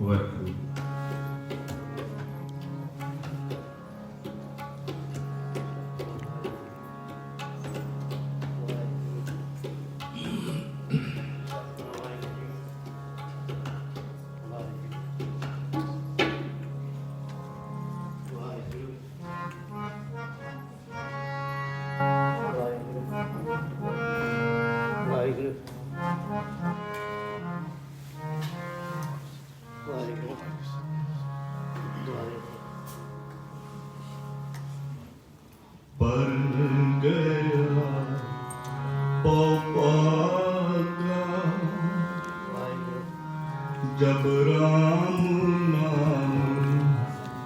ਵਾਹਿਗੁਰੂ। ਬਣ ਗਿਆ ਪਉਪਾਗਾ ਜਬ ਰਾਮ ਨਾਮ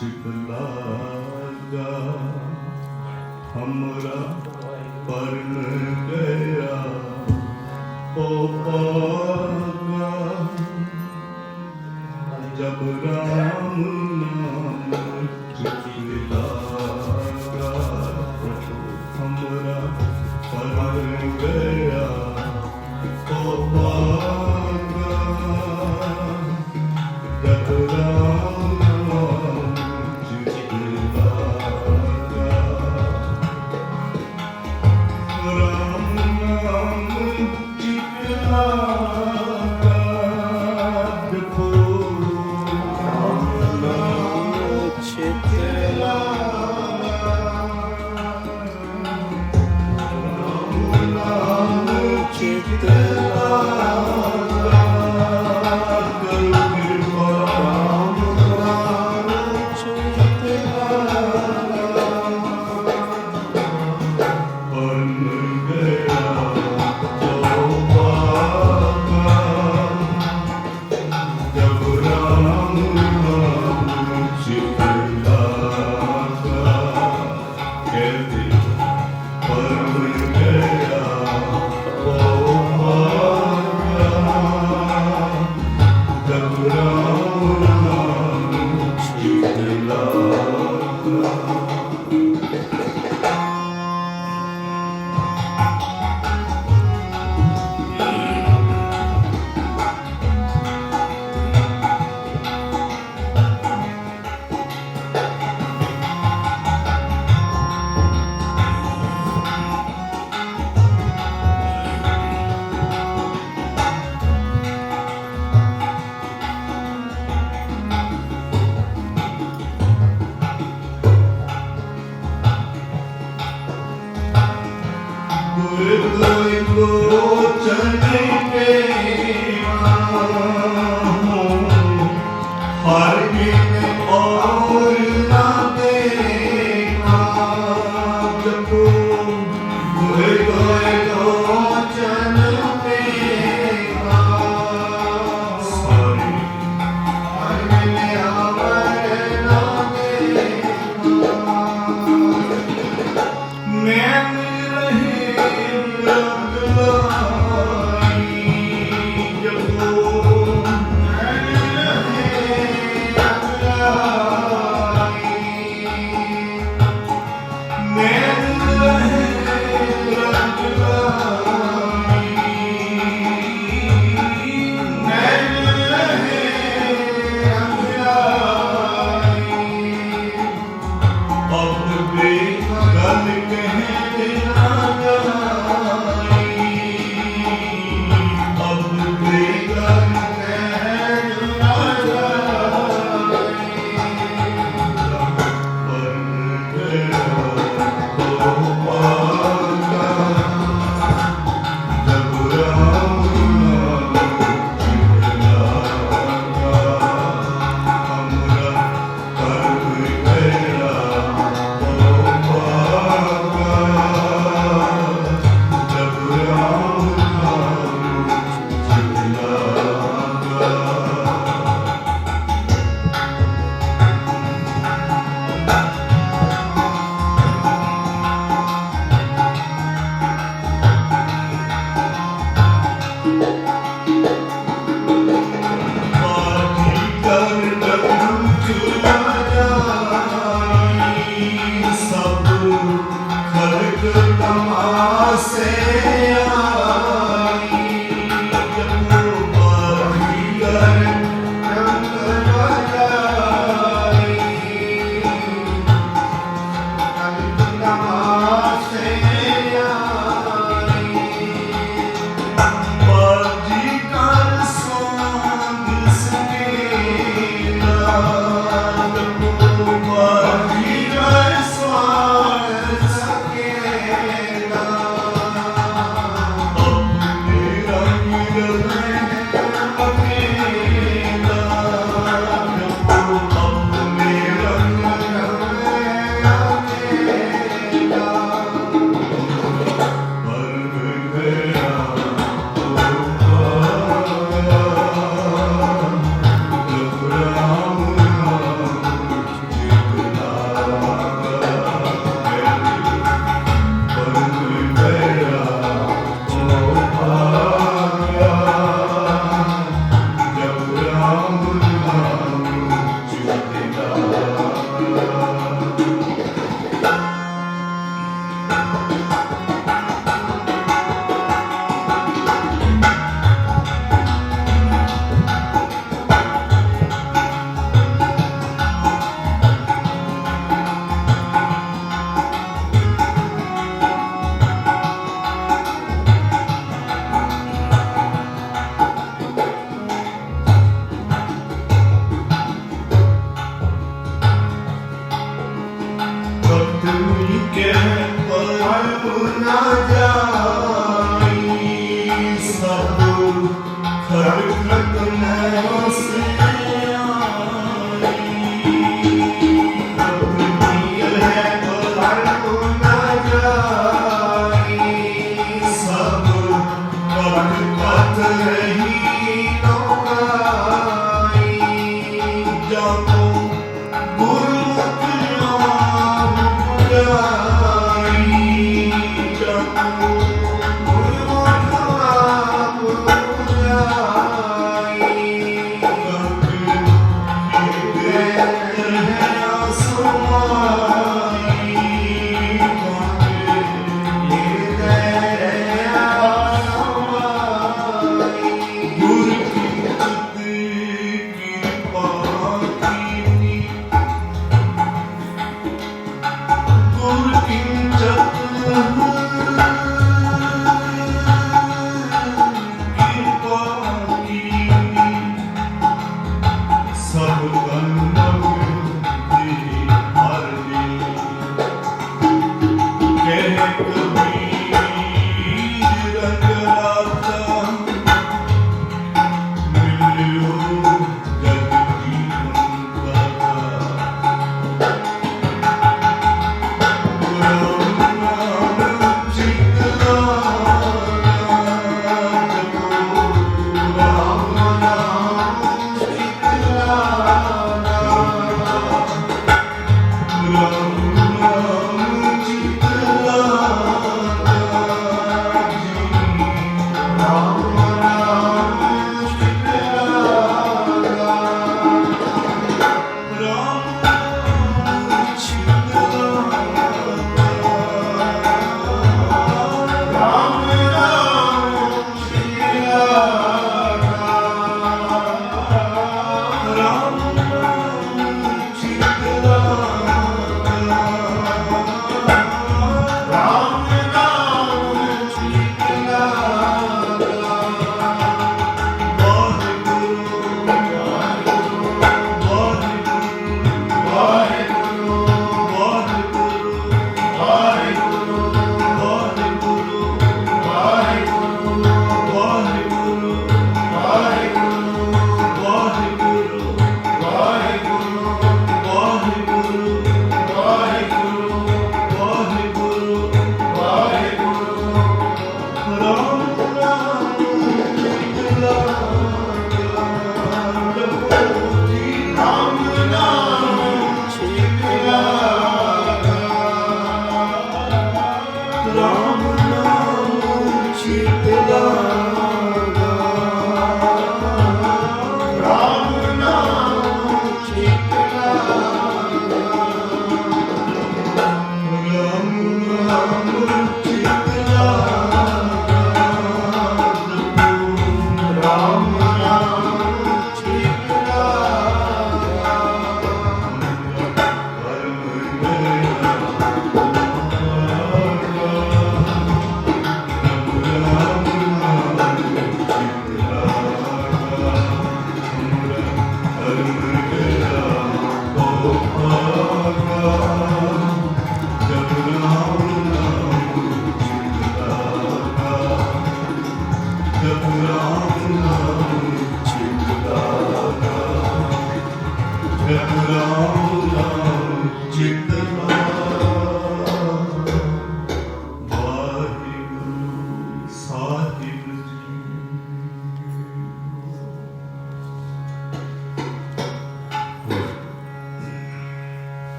ਜਿਤਲਾਗਾ ਹਮਰਾ ਬਣ ਗਿਆ ਪਉਪਾਗਾ ਜਬ ਰਾਮ ਨਾਮ ਜਿਤਲਾਗਾ ਹਮਰਾ ਬਣ ਗਿਆ ਪਉਪਾਗਾ ਜਬ ਰਾਮ ਨਾਮ ਜਿਤਲਾਗਾ ਰਾਮ ਨਾਮ ਜਿਤਲਾਗਾ ਜਪੋ ਰਾਮ ਨਾਮ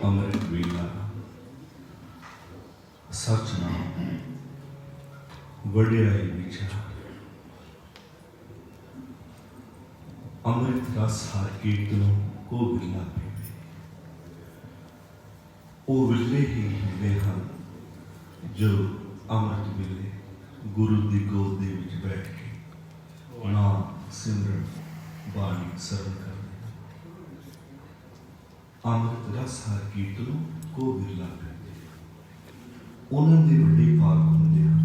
ਅੰਮ੍ਰਿਤ ਵੇਲਾ सच नाम वड्याई विचार अमृत रस हर कीर्तनों को विरला पीवे वो विरले ही मिले हैं जो अमृत मिले गुरु की गोद दे विच बैठ के नाम सिमरन बाणी सरल करते अमृत रस हर कीर्तनों को विरला पीवे उन्होंने बड़े भाग होंगे हैं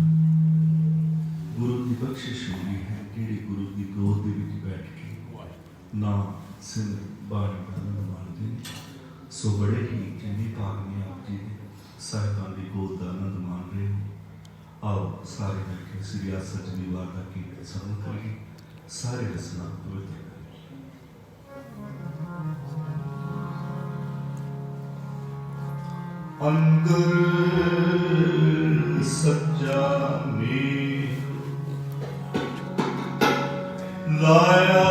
गुरु की बख्शिश होगी है कि गुरु की गोद दे विच बैठ के नाम सिमरन बाणी का आनंद माणते हैं सो बड़े ही चंगे भाग ने आप जी साहिबान की गोद का आनंद मान रहे हो आओ सारे बैठे श्री आसा जी वार्ता की सरल करिए सारे रसना पवित्र अंदर सच्चा में लाया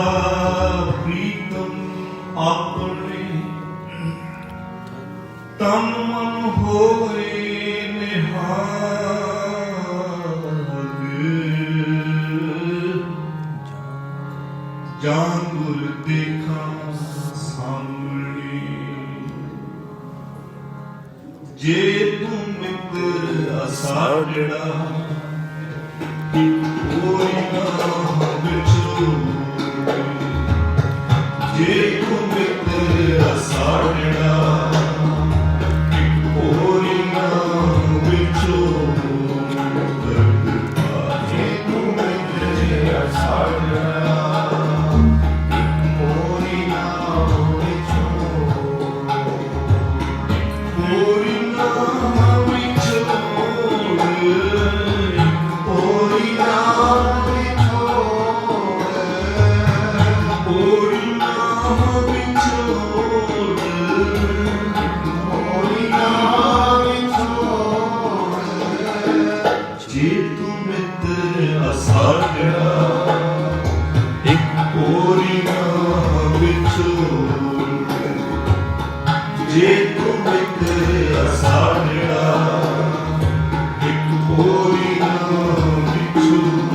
प्रीतम अपने तन मन होए निहाग जान गुर देखा सामने जे तू मित्र असाडड़ा कोई ना बिछड़ो जे तू मित्र असाडड़ा कोई ना बिछड़ो जे तू मित्र असाडड़ा कोई ना जे तू मित्र असाडड़ा एक कोई ना बिछड़ो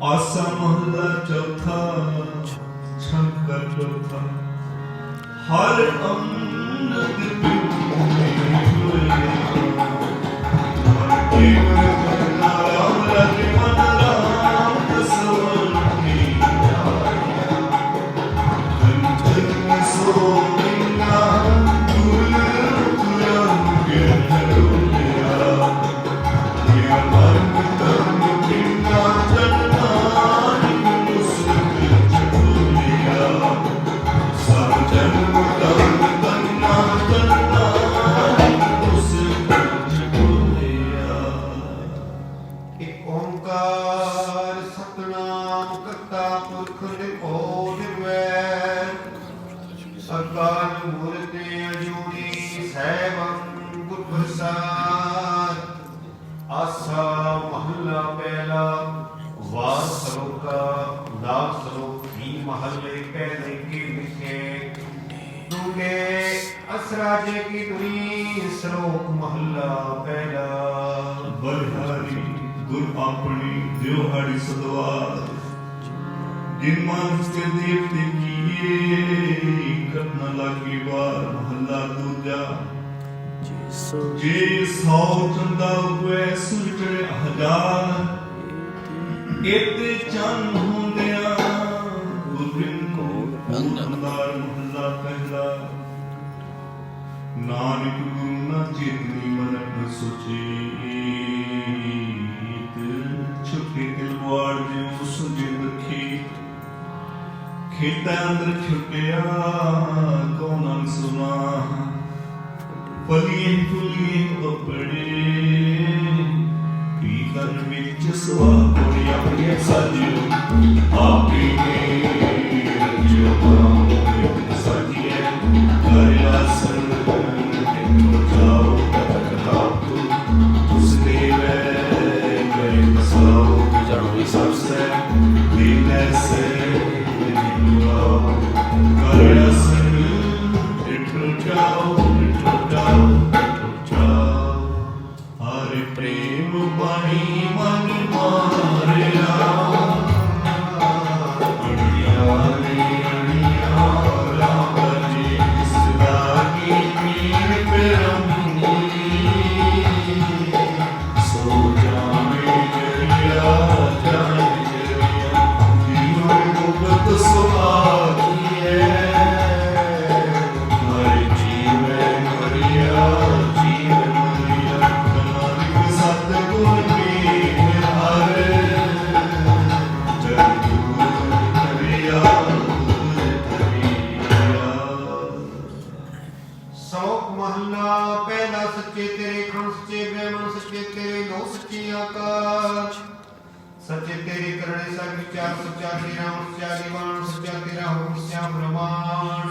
आसा महला चौथा छंकर चौथा हर अमृत पिबने हुए हर केवल नाम रति मन राम सवरणी कंचन सो मिन्ना तुल तुलम के धरुलिया ये मन तम पिन्ना जन्म तन तन्ना आसा महला पहला वार सरोका दाग सरोक ही महले पहले के लिखे दूल्हे असराजे की दुनी सरोक महला पहला बलिहारी गुर अपनी दियोहारी सदवार जिन मानस के देवते किए घटना लागी बार महला दूजा जे 100 चंदा हुए सुलझे हजार इते चंद होंदिया गुरबिन को अंदार महला पहला नानक गुरु ना चेतनी मनक सुचेत छुटे दिलवाड़ जो सुझे रखी खेता अंदर छुटिया कौन सुना पलिए फुलिए कपड़े पीतल विच सवा कोड़िया ये साजियो आपी ने रजियो साजिए करिया सर जाओ तक उस देवे करे बसाओ जानो सबसे दिन से करिया सर जाओ हरे प्रेम बनी मन मारिया सच्चे तेरे करने सब विचार सच्चा तेरा सच्चा दीवान सच्चा तेरा हुक्म सच्चा ब्रह्मांड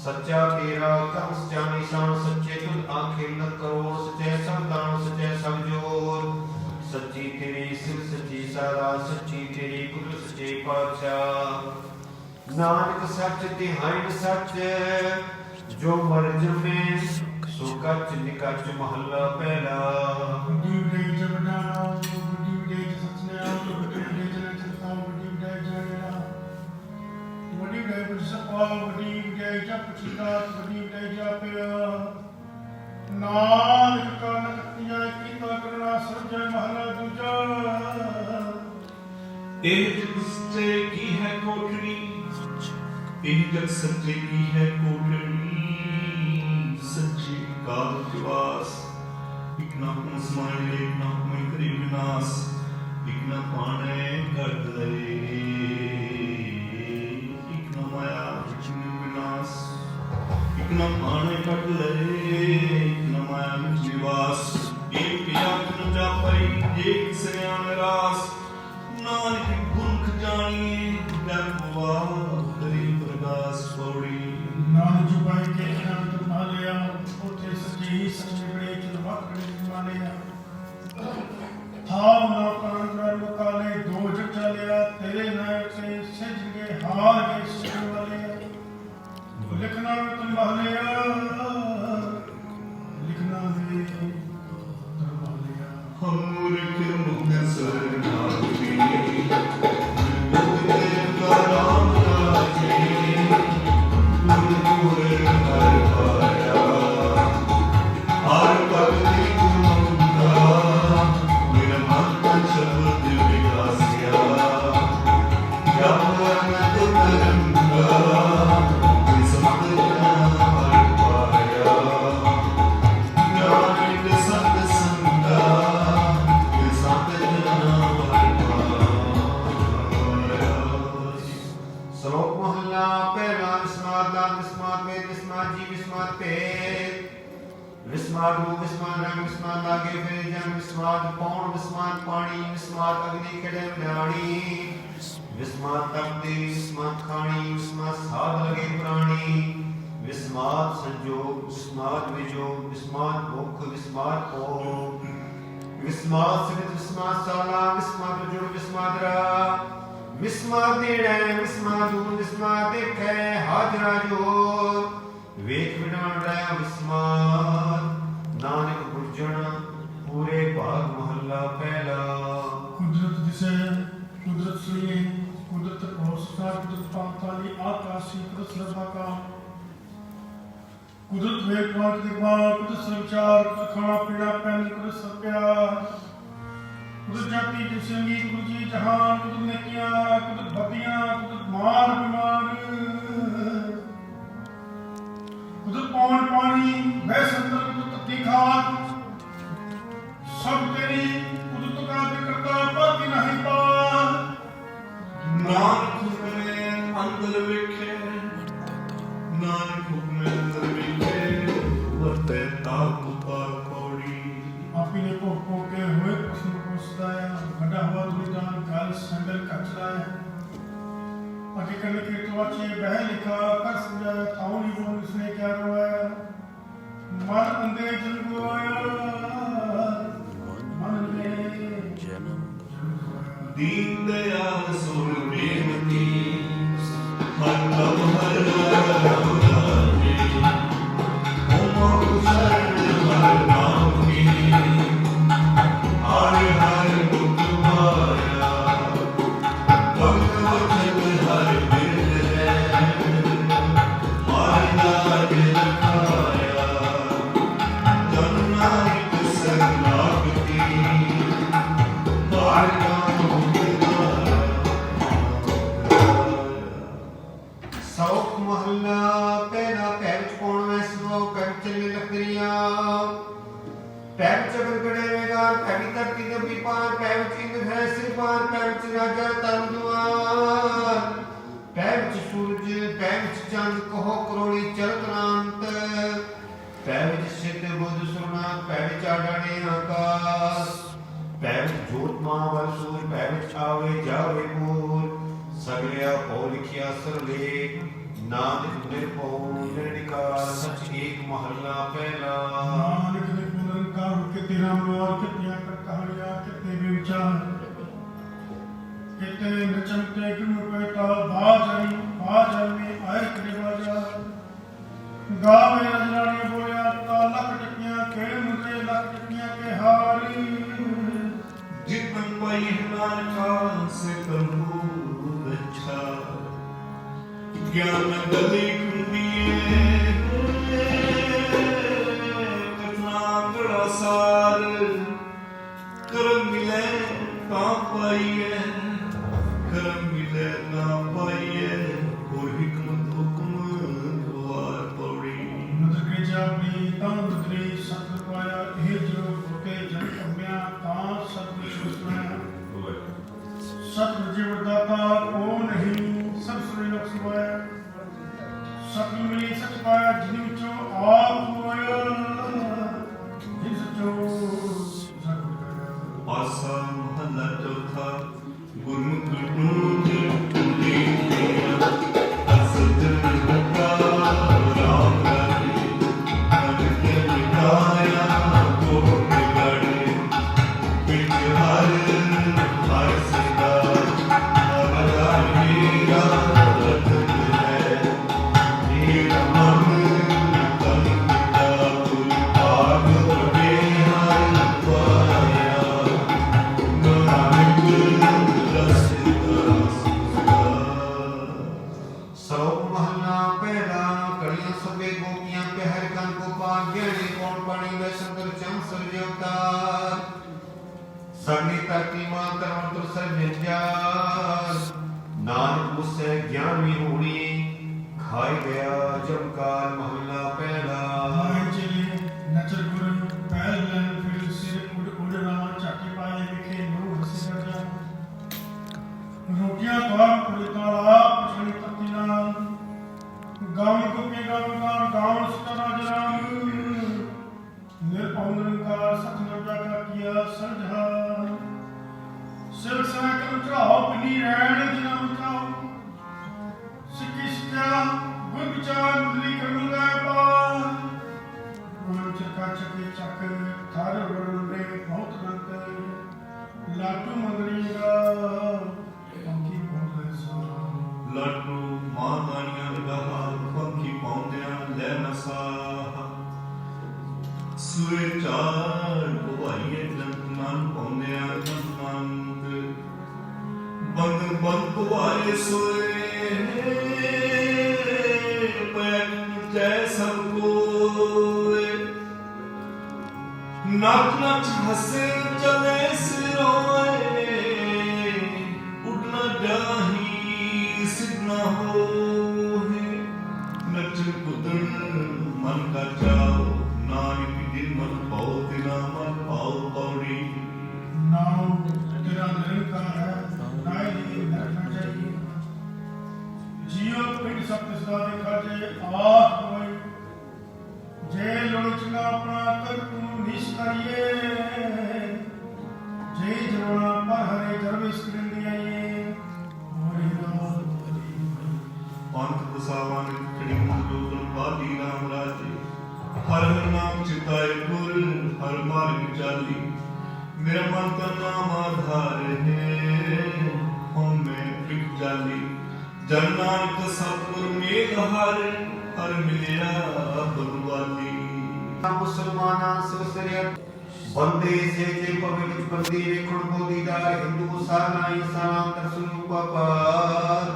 सच्चा तेरा कर्म सच्चा निशान सच्चे तुझ आंखें न करोड़ सच्चे सब दान सच्चे सब जोर सच्ची तेरी सिर सच्ची सारा सच्ची तेरी कुल सच्चे पातशाह नानक सच तिहाई सच जो मर्ज में सो कच निकच महला पहला नानक का नकतिया कीता करना सजय महला दूजा एक जग सच्चे की है कोठरी एक जग सच्चे की है कोठरी सच्ची काल निवास एक ना समाये एक ना कोई करी विनाश एक ना पाने कर दले एक ना माया विनाश एक ना पाने कट ले एक ना माया निवास एक याद न जापई एक सयान रास नानक गुरख जानिए डरवा करी प्रकाश पौड़ी नानक जुबाई के नाम तुम्हालिया उठे सच्ची सच्चे बड़े चलवाकड़े मानिया थाम ना प्राण काले दो जग चलिया तेरे नायक से सजगे हार गए सुन वाले लिखना तुम्हालिया लिखना दे तुम्हालिया हम मूर्ख मुख सरनाथी विस्मात समित विस्मात साला विस्मात जुड़ विस्मादरा विस्मात देड़े विस्मात दूर विस्मात देखे हाजरा जोर वेख विडान रहा विस्मात नानक गुरजन पूरे भाग महला पहला कुदरत दिसे कुदरत सुनिए कुदरत अवस्था कुदरत पाताली आकाशी कुदरत सर्वका कुदरत वेगवान दिगवान कुदरत संचार कुदरत खाना पीना पहन कुदरत सब प्यार कुदरत जाति जिसंगी कुदरत जी जहान कुदरत नेकियां कुदरत भक्तियां कुदरत मार बीमार कुदरत पवन पानी वह संतर कुदरत तीखार सब तेरी कुदरत का करता बाकी नहीं पार नानक हुक्मे अंदर विखे नानक हुक्मे अंदर विखे वर्ते ताप उतार पौड़ी आपी ने को के हुए प्रश्न को सदाया बड़ा हुआ दुनिदान काल संगल का चलाया आगे करने के तो अच्छे बह लिखा कर समझाया थाऊ नहीं बोल इसने क्या रोया मन अंधे जल गोया मन में दीन दयाल सुर बेनती हर लव हर लवलाने ओम शरण हर नाम की हर हर दुख माया भक्त वचन हर बिरद है हर नाग लखाया जन नानक शरणागति हर सौख महला पहला पैर कौन में सो पैर चले लकड़िया पैर चगर गड़े वेगार पैर धरती दबी पार पैर चिंग है सिर पार पैर च राजा तरदुआर पैर च सूरज पैर च चंद कहो करोड़ी चरतरांत पैर च सिद्ध बुद्ध सुरना पैर च आडाने आकाश पैर च जोत महावर सूर पैर च आवे जावे पूर सगलिया पौ लिखिया सरले नानक निर्भौ निर्विकार सच एक महला पहला नानक ने पुनर्कार के तेरा और कितनियां कर कहानियां कितने विचार कितने नचमते गुण पेटा बाजाई में आए करे बाजा गावे रजरानी बोलिया लख टकियां खेल मुझे लख टकियां के हारी जितन पाई नानका से करहु अच्छा ज्ञान गली कुंदिए कथना गड़ा सार करम मिले ना पाइए करम मिले ना पाइए और हिकमत हुक्म द्वार पौड़ी नजर के जापनी तंद्री सत्य पाया हे जो के जन कम्या ता सत्य सुस्मया सत्य जीवदाता को नहीं सब सुरे लक्ष्मया सत्य मिली सच पाया जिन विचों आप होया जिस जो आसा महला चौथा गुरमुख टूट टूटी दिया असद निभता राम करे मन के मिटाया को बिगड़े पिछ हर हर सदा हमारा हीरा रतन है हीरा मन तन पिता पुल आग बढ़े हर पाया सौख महला पहला कड़ियां सबे गोपियां पहर कान गोपाल गहने कौन पानी में शंकर चम सूर्य अवतार सगली धरती मां तरवंतर सर्जन नानक मुझसे ज्ञान में होनी खाई गया जमकाल महला पहला चले नचर गुरु पहल फिर सिर उड़ना चाटी पाए लिखे नो हंसी राजा रोटियां तो पूरे ताला पछड़ी पत्तियां गाँव को के गाँव सतना जराम निर्पौंदन का सतनव्या का किया सरझा सिर सैकल चढ़ाओ बनी रहन जिना बचाओ सिक्की सिक्का गुर विचार मुदली कर मिल गए पार ਲਾਟੂ ਮੰਗਣੀ ਦਾ ਪੰਖੀ ਪਾਉਂਦੇ ਸਾਂ ਲਾਟੂ ਮਾਂ ਦਾਨੀਆਂ ਲਗਾਹਾ ਪੰਖੀ ਪਾਉਂਦਿਆਂ ਲੈ ਨਸਾਹ ਸੂਏ ਚਾਰ ਭਵਾਈਏ ਜੰਤਮਾਨ ਪਾਉਂਦਿਆਂ ਜੰਤਮੰਤ ਬੰਦ ਬੰਦ ਭਵਾਏ ਸੋਏ ਪੈਕ ਜੈ ਸਭ ਕੋਏ ਨਾਚ ਨਾਚ ਹੱਸੇ ਚਲੇ ਸਿਰੋਏ ਉੱਡਣਾ ਜਾਹੀ ਸਿੱਧਨਾ ਹੋਏ ਨੱਚ ਕੁਦਨ ਮਨ ਕਾ ਚਾਓ ਨਾਨਕ ਦਿਨ ਮਨ ਪਾਓ ਤਿਨਾ ਮਨ ਪਾਓ ਪੌੜੀ ਨਾਮ ਤੇਰਾ ਨਿਰੰਕਾਰ ਹੈ ਨਾਇ ਦੀ ਰੱਖਣਾ ਚਾਹੀਏ ਜੀਉ ਪਿੰਡ ਸਭ ਤਿਸਦਾ ਦੇਖਾ ਜੇ ਆਖ ਹੋਈ ਜੇ ਲੋਚਨਾ ਆਪਣਾ ਕਰ ਤੂੰ ਨਿਸ਼ ਕਰੀਏ ਜੇ ਜਵਾਨਾ ਪਰ ਹਰੇ ਜਰਵੇ ਸਕਰਿੰਦੀ ਆਈਏ ਹੋਰੀ ਰਾਤ ਪੰਥ ਬਸਾਵਾਂ ਨੇ ਖੜੀ ਮਨੋਗਨ ਬਾਲੀ ਰਾਮ ਰਾਜੇ ਹਰ ਹਰ ਨਾਮ ਚਿਤਾਏ ਗੁਰ ਹਰ ਮਾਰਗ ਚਾਲੀ ਮੇਰਾ ਮਨ ਤਾਂ ਨਾਮ ਆਧਾਰ ਹੈ ਹਉਮੈ ਫਿਕ ਜਾਲੀ ਜਨ ਨਾਨਕ ਸਤਿਗੁਰ ਮੇਘ ਹਰ ਹਰ ਮਿਲਿਆ ਬਗਵਾਲੀ ਮੁਸਲਮਾਨਾਂ ਸਿਵਸਰਿਆ ਬੰਦੇ ਸੇਜੇ ਪਵਿੱਤ ਬੰਦੀ ਵੇਖਣ ਬੋਦੀਦਾਰ ਹਿੰਦੂ ਸਾਨਾ ਇਨਸਾਨ ਤਰਸੂਪ ਪਾਰ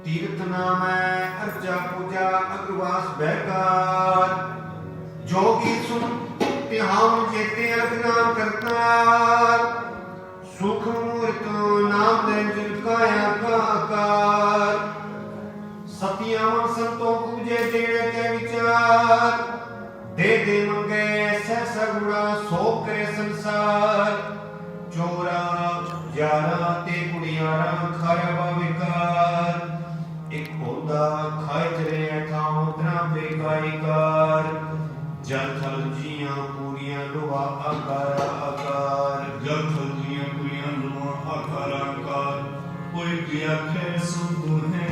ਤੀਰਥ ਨਾਮ ਹੈ ਅਰਜਾ ਪੂਜਾ ਅਗਵਾਸ ਬਹਿਕਾਰ ਜੋਗੀ ਸੁਨ ਤਿਹਾਉ ਜੇਤੇ ਅਗਨਾਮ ਕਰਤਾਰ ਸੁਖ ਮੂਰਤ ਨਾਮ ਦੇ ਜਿਨ ਕਾਇਆ ਕਾਕਾਰ ਸਤਿਆਵਨ ਸੰਤੋਂ ਪੂਜੇ ਜਿਹੜੇ ਕੇ ਵਿਚਾਰ ਦੇ ਦੇ ਮੰਗੇ ਸਹਿ ਸਗੁਣਾ ਸੋ ਕਰੇ ਸੰਸਾਰ ਚੋਰਾ ਯਾਰਾ ਤੇ ਕੁੜੀਆਰਾ ਖਾਇਆ ਬਾ ਵਿਕਾਰ ਇੱਕ ਹੁੰਦਾ ਖਾਇ ਚਲੇ ਥਾਂ ਉਤਰਾ ਬੇਕਾਈਕਾਰ ਜਲ ਥਲ ਜੀਆਂ ਪੂਰੀਆਂ ਲੋਹਾ ਆਕਾਰ ਆਕਾਰ ਜਲ ਥਲ ਜੀਆਂ ਪੂਰੀਆਂ ਲੋਹਾ ਆਕਾਰ ਆਕਾਰ ਕੋਈ ਕੀ ਆਖੇ ਸੁਧ ਹੈ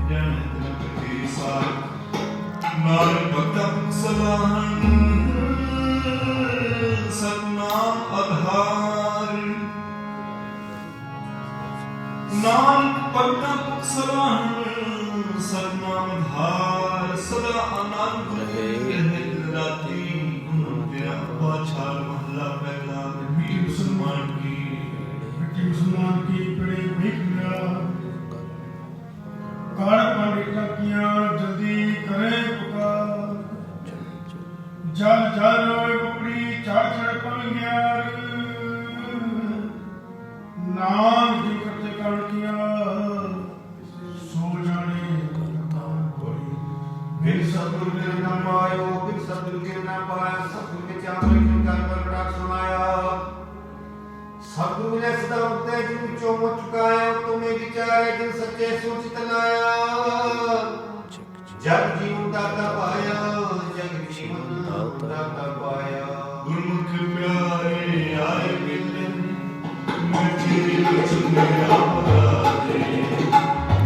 ਜਨ ਤਨ ਸਾਰ ਨਾਨਕ ਭਗਤ ਸਲਾਹਨ ਸਤਨਾਮ ਆਧਾਰ ਨਾਨਕ ਭਗਤ ਸਲਾਹਨ ਸਤਨਾਮ ਆਧਾਰ ਸਦਾ ਆਨੰਦ ਰਹੇ ਰਾਤੀ ਗੁਰਦਿਆ ਪਾਛਾਲ ਮਹੱਲਾ ਪਹਿਲਾ ਮਿੱਟੀ ਮੁਸਲਮਾਨ ਕੀ ਪੜੇ ਵੇਖਿਆ ਕਾੜ ਪਾਣੀ ਕੀਆਂ ਜਲਦੀ ਕਰੇ ਪੁਕਾਰ ਜਲ ਜਲ ਰੋਏ ਬੁਕੜੀ ਚੜ ਚੜ ਪਲੰਗਿਆਰ ਨਾਮ ਜੀ ਕਰਤੇ ਕਾੜ ਕੀਆਂ ਸੋ ਜਾਣੇ ਬਿਨ ਸਤਿਗੁਰ ਕੇ ਨਾ ਪਾਇਓ ਬਿਨ ਸਤਿਗੁਰ ਕੇ ਨਾ ਪਾਇਆ ਸਤਿਗੁਰ ਕੇ ਚਾਵਲ ਕਿਉਂ ਕਰ ਬੜਾ ਸੁਣਾਇਆ ਸਤਿਗੁਰ ਨੇ ਸਦਾ ਉਤੇ ਜਿਨ ਚੋਂ ਮੁ ਚੁਕਾਇਆ ਤੁਮੇ ਵਿਚਾਰੇ ਜਿਨ ਸੱਚੇ ਸੋਚਿਤ ਲਾਇਆ ਜਗ ਜੀਵਨ ਦਾਤਾ ਪਾਇਆ ਜਗ ਜੀਵਨ ਦਾਤਾ ਪਾਇਆ ਗੁਰਮੁਖ ਪਿਆਰੇ ਆਏ ਮਿਲੇ ਮਿੱਠੀ ਵਿੱਚ ਮੇਰਾ ਪਰਾਦੇ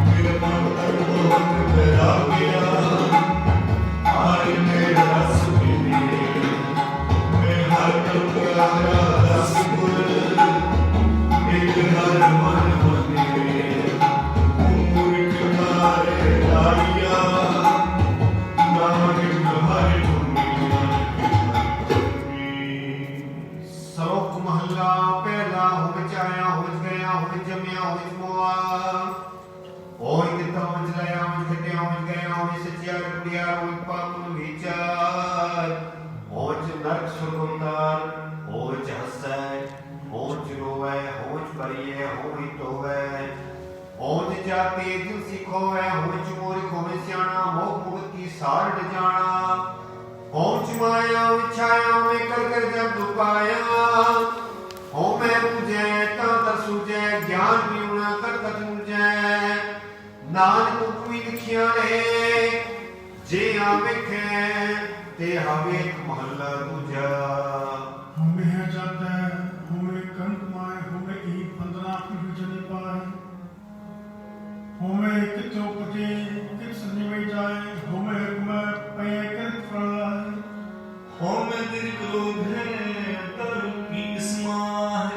ਮੇਰੇ ਮਨ ਤਨ ਬਹੁਤ ਪਿਆ ਗਿਆ ਆਏ ਮੇਰਾ ਰਸ ਪੀਨੇ ਮੈਂ ਹਰ ਕਲ ਪਿਆਰਾ ਰਸ ਗੁਰ ਇੱਕ ਹਰ ਮਨ ਬਨੇ ਉਮਰ ਕਿਨਾਰੇ ਲਾਇਆ ਨਾਨਕ ਹਰਿ ਸ਼ਲੋਕ ਮਹੱਲਾ ਪਹਿਲਾ ਹੋ ਚਾਇਆ ਹੋ ਗਿਆ ਹੋ ਜਮਿਆ ਹੋ ਮੋਆ ਹੋਇ ਦਿੱਤਾ ਹੋ ਜਲਿਆ ਹੋ ਖਟਿਆ ਹੋ ਗਿਆ ਹੋ ਸੱਚਿਆ ਕੁੜਿਆ ਹੋ ਪਾਪ ਨੂੰ ਵਿਚਾਰ ਹੋ ਚ ਨਰਕ ਸੁਗੰਧਾਰ ਹੋ ਚ ਹਸੈ ਹੋ ਚ ਰੋਵੈ ਹੋ ਚ ਕਰੀਏ ਹੋ ਹੀ ਤੋਵੈ ਹੋ ਚ ਜਾਤੀ ਦਿਲ ਸਿਖੋਵੈ ਹੋ ਚ ਮੋਰ ਖੋਵੇ ਸਿਆਣਾ ਮੋਹ ਮੁਕਤੀ ਸਾਰ ਡ ਜਾਣਾ ਪਹੁੰਚ ਮਾਇਆ ਵਿਛਾਇਆ ਮੈਂ ਕਰ ਜਬ ਪਾਇਆ ਹੋ ਮੈਂ ਬੁਝੈ ਤਾਂ ਦਰ ਸੁਝੈ ਗਿਆਨ ਪੀਉਣਾ ਕਰ ਕਤ ਮੁਝੈ ਨਾਨਕ ਕੋਈ ਲਿਖਿਆ ਨੇ ਜੇ ਆ ਵੇਖੈ ਤੇ ਹਵੇ ਮਹੱਲਾ ਦੂਜਾ ਹਮੇ ਹੈ ਜਾਂਦਾ ਹਮੇ ਕੰਤ ਮਾਏ ਹਮੇ ਹੀ 15 ਪੀੜ ਜਨੇ ਪਾਏ ਹਮੇ ਕਿਤੋਂ ਪਤੇ ਕਿਸ ਨਿਵੇ ਜਾਏ ਹਮੇ ਹਮੇ ਪਏ ਕਰ ਫਲਾਏ ਹੋਮ ਦਿਲ ਕਲੋਧ ਹੈ ਦਰ ਕੀ ਸਮਾਹ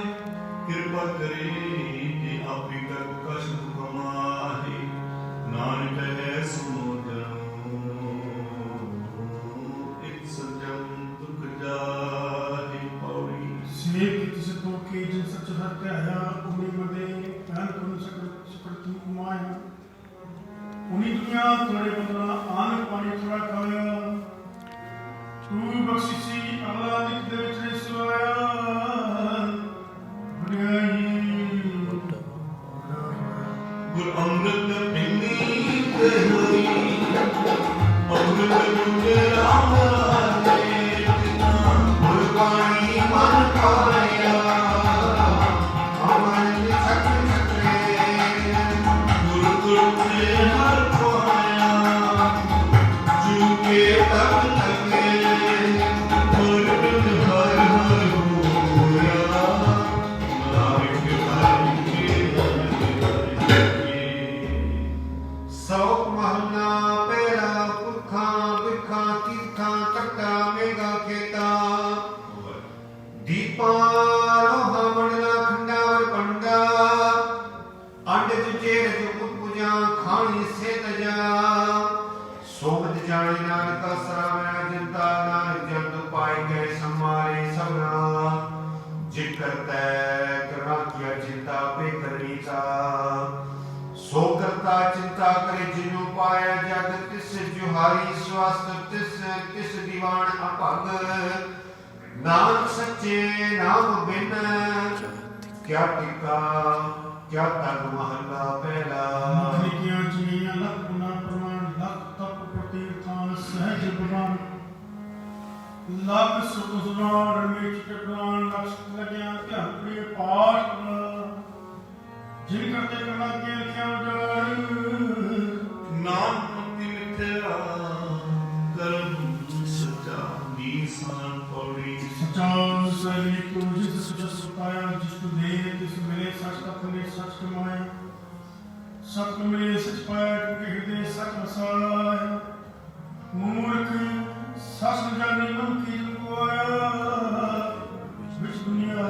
ਧਿਆਇਆ ਉਨੀ ਮਦੇ ਕਹਿਣ ਤੁਮ ਸਕੜ ਤੂੰ ਕਮਾਇਆ ਉਨੀ ਦੁਨੀਆ ਤੁਹਾਡੇ ਬੰਦਨਾ ਆਨ ਪਾਣੀ ਥੋੜਾ ਖਾਇਆ ਤੂੰ ਬਖਸ਼ਿਸ਼ੀ ਅਗਲਾ ਨਿਕ ਦੇ ਵਿੱਚ ਨਹੀਂ ਸਵਾਇਆ ਵਡਿਆਈ ਗੁਰ ਅੰਮ੍ਰਿਤ ਪਿੰਨੀ ਤੇ ਹੋਈ ਅੰਮ੍ਰਿਤ ਮੁਝੇ ਰਾਮ ਰਾਜੇ ਗੁਰ ਬਾਣੀ ਮਨ ਪਾਇਆ ਅਮਨ ਸਤ ਸਤਰੇ ਗੁਰ ਗੁਰ ਤੇ ਹਰ ਪਾਇਆ ਜੂ ਕੇ ਤਬ ਤਕੇ ਗੁਰ ਬਿਨ ਹਰ ਹਰ ਹੋਇਆ ਨਾਨਕ ਹਰਿ ਕੇ ਸੌਕ ਮਹਲਾ ਪਹਿਲਾ ਪੁਰਖਾਂ ਬਿਰਖਾਂ ਤੀਰਥਾਂ ਤਖਤਾ ਮੇਗਾ ਖੇਤਾ ਦੀਪਾਂ ਲੋਹਾ ਮੰਡਲਾ ਖੰਡਾਵਰ ਪੰਡਾ ਅੰਡ ਜੁਜੇ ਰਜ ਉਪਜਾ ਖਾਣੀ ਸੇ ਤਜਾ ਸੋਮਤ ਜਾਣੇ ਨਾਨਕਾ ਸਰਾਵੈ ਜਿੰਤਾ ਨਾਨਕ ਜੰਤ ਪਾਈ ਗਏ ਸਮਾਰੇ ਸਭਨਾ ਜਿਤ ਕਰਤੈ ਕਰਨਾ ਕੀਆ ਚਿੰਤਾ ਪੇ ਕਰਨੀ ਤਾ ਸੋ ਕਰਤਾ ਚਿੰਤਾ ਕਰੇ ਜਿਨੂ ਪਾਇਆ ਜਗ ਤਿਸ ਜੁਹਾਰੀ ਸਵਾਸਤ ਤਿਸ ਦੀਵਾਨ ਅਭਗ ਨਾਨਕ ਸੱਚੇ ਨਾਮ ਬਿਨ ਕਿਆ ਟਿਕਾ ਕਿਆ ਤਗ ਮਹਲਾ ਪਹਿਲਾ ਨਿਕੀਆਂ ਚੀਆਂ ਲੱਖ ਗੁਣਾ ਪ੍ਰਮਾਣ ਲੱਖ ਤਪ ਪ੍ਰਤੀਰਥਾਂ ਸਹਿਜ ਬਵਾਨ ਲੱਖ ਸੁਖ ਸੁਨਾਰ ਵਿੱਚ ਟਕਰਾਨ ਲਕਸ਼ ਲਗਿਆ ਧਿਆਨ ਪ੍ਰਿਯ ਪਾਠ ਜਿਨ ਕਰਤੇ ਕਰਨਾ ਕੇ ਲਿਖਿਆ ਜਾਣ ਨਾਮ ਮੁਕਤੀ ਮਿਥਿਆ ਕਰਮ ਸੱਚਾ ਨੀਸਾਨ ਪੌੜੀ ਸਚਾ ਸਰੀ ਤੂੰ ਜਿਸ ਸਚ ਪਾਇਆ ਜਿਸ ਤੂੰ ਦੇ ਤਿਸ ਮਿਲੇ ਸਚ ਤਤ ਨੇ ਸਚ ਕਮਾਇਆ ਸਤ ਮਿਲੇ ਸਚ ਪਾਇਆ ਕਿ ਹਿਰਦੇ ਸਚ ਵਸਾਇਆ ਮੂਰਖ ਸਚ ਜਾਣੀ ਨੂੰ ਕੀ ਲੁਆਇਆ ਵਿੱਚ ਦੁਨੀਆ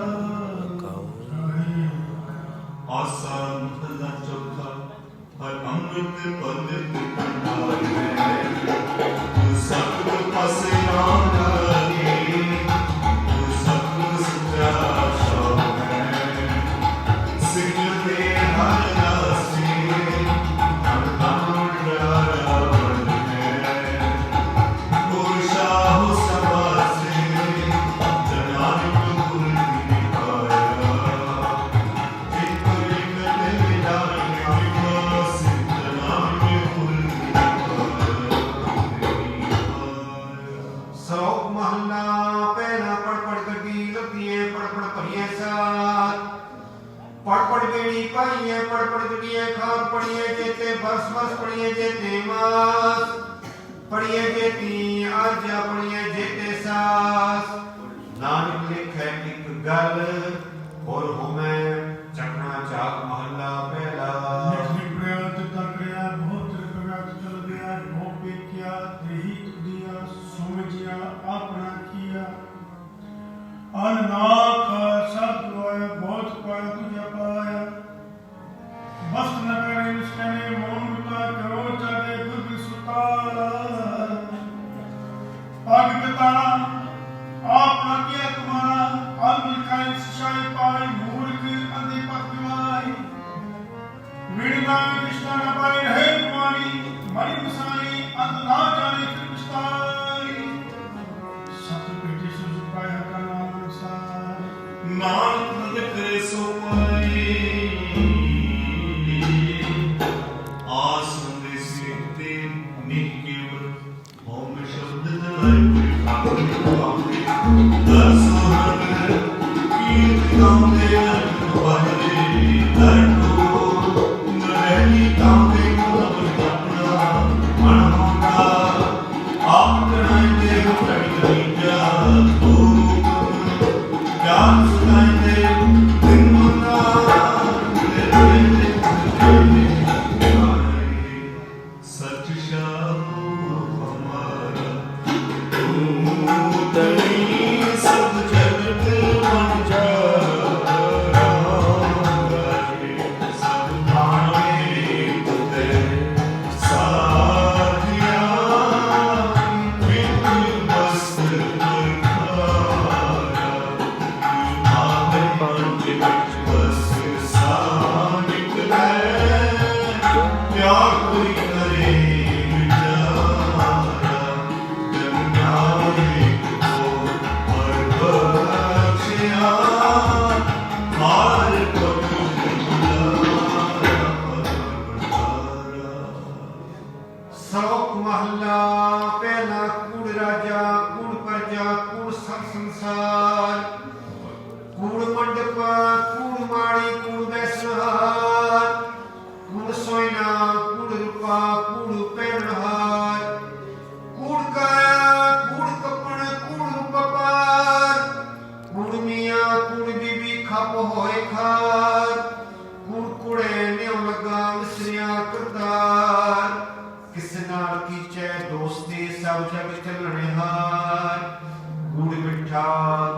ਆਸਾ ਮੁਖਦਾ ਚੌਥਾ ਹਰ ਅੰਮ੍ਰਿਤ ਪੰਡਿਤ ਪੰਡਾਰੇ ਤੂੰ ਸਤਿਗੁਰ ਪਾਸੇ ਨਾਮ ਲਾਗੇ ਤੂੰ ਸਤਿਗੁਰ ਸੱਚਾ ਸ਼ਬਦ ਹੈ ਸਿੱਖ ਦੇ ਹਰ ਰਾਸੀ ਧਨ ਧਨ ਪਿਆਰਾ ਬਣ ਹੈ ਗੁਰ ਸ਼ਾਹ ਸਵਾਸੇ ਜਨਾਨਿਕ ਗੁਰ ਦੀ ਪਾਇਆ ਸੌਕ ਮਹਲਾ ਪਹਿਲਾ ਪੜ ਪੜ ਗੱਡੀ ਲੱਭੀਏ ਪੜ ਪੜ ਭਰੀਏ ਸਾਥ ਪੜ ਪੜ ਬੇੜੀ ਪਾਈਏ ਪੜ ਪੜ ਗੱਡੀਏ ਖਾਰ ਪੜੀਏ ਜੇਤੇ ਬਰਸ ਬਰਸ ਪੜੀਏ ਜੇਤੇ ਮਾਸ ਪੜੀਏ ਜੇਤੀ ਆਜਾ ਪੜੀਏ ਜੇਤੇ ਸਾਸ ਨਾਨਕ ਲਿਖੈ ਇੱਕ ਗੱਲ ਹੋਰ ਹੋਮੈ ਚੱਕਣਾ ਚਾਕ ਮਹਲਾ ਪਹਿਲਾ ਲక్ష్ਮੀ ਪ੍ਰਯਾਤ ਤਕਰਿਆ ਬਹੁਤ ਪ੍ਰਯਾਤ ਚਲ ਗਿਆ ਭੋ ਪੇਖਿਆ ਦੇਹੀ ਤੁਧਿਆ ਸਮਝਿਆ ਆਪਣਾ ਕੀਆ ਅਨਨਾਥ ਸਭ ਹੋਇ ਬਹੁਤ ਪਾਇਆ ਤੁਝਾ ਪਾਇਆ ਬਸ ਨ ਕਰੇ ਨਿਸ਼ਟਨੇ ਮੋਨ ਮੁਤਾ ਕਰੋ ਜਾਦੇ ਗੁਰ ਸੁਤਾ ਪਗ ਪਿਤਾ ਆਪਣਾ ਕੀਆ ਤੁਮਾਰਾ ਅਲਮ ਕਾਇ ਸਿਸ਼ਾਈ ਪਾਈ ਮੂਰਖ ਅੰਧੇ ਪਤਵਾਈ ਵਿੜਨਾ ਕ੍ਰਿਸ਼ਨਾ ਨਾ ਪਾਈ ਰਹੇ ਕੁਮਾਰੀ ਮਰੀ ਮਸਾਈ ਅੰਧ ਨਾ ਜਾਣੇ ਕ੍ਰਿਸ਼ਤਾਈ ਸਤ ਪੇਟੇ ਸੁਝ ਪਾਇਆ ਕਾ ਨਾਮ ਅਨੁਸਾਰ ਨਾਨਕ ਕਰੇ ਸੋ ਪਾਈ ਆਸ ਹੁੰਦੇ ਸੀ ਤੇ ਨਿਕੇਵ ਹੋਮ ਸ਼ਬਦ ਨਲਾਈ ਪੁਰੀ ਦਰਸਨ ਕੀਰਤਨ ਵਾਹਰੇ ਦਰਟੋ ਨਰਹੀ ਕਾਂਦੇ ਕੋਲ ਆਪਣਾ ਮਨ ਹੁੰਦਾ ਆਪ ਕਰਾਂਦੇ ਕੜੀ ਜਾ ਤੂੰ ਜਾਨ ਸੁਣਾਈਦੇ खप होए खार कुड़कुड़े न्यों लगा मिसरिया करतार किस नाल कीचे दोस्ती सब जग चलने हार कूड़ मिठा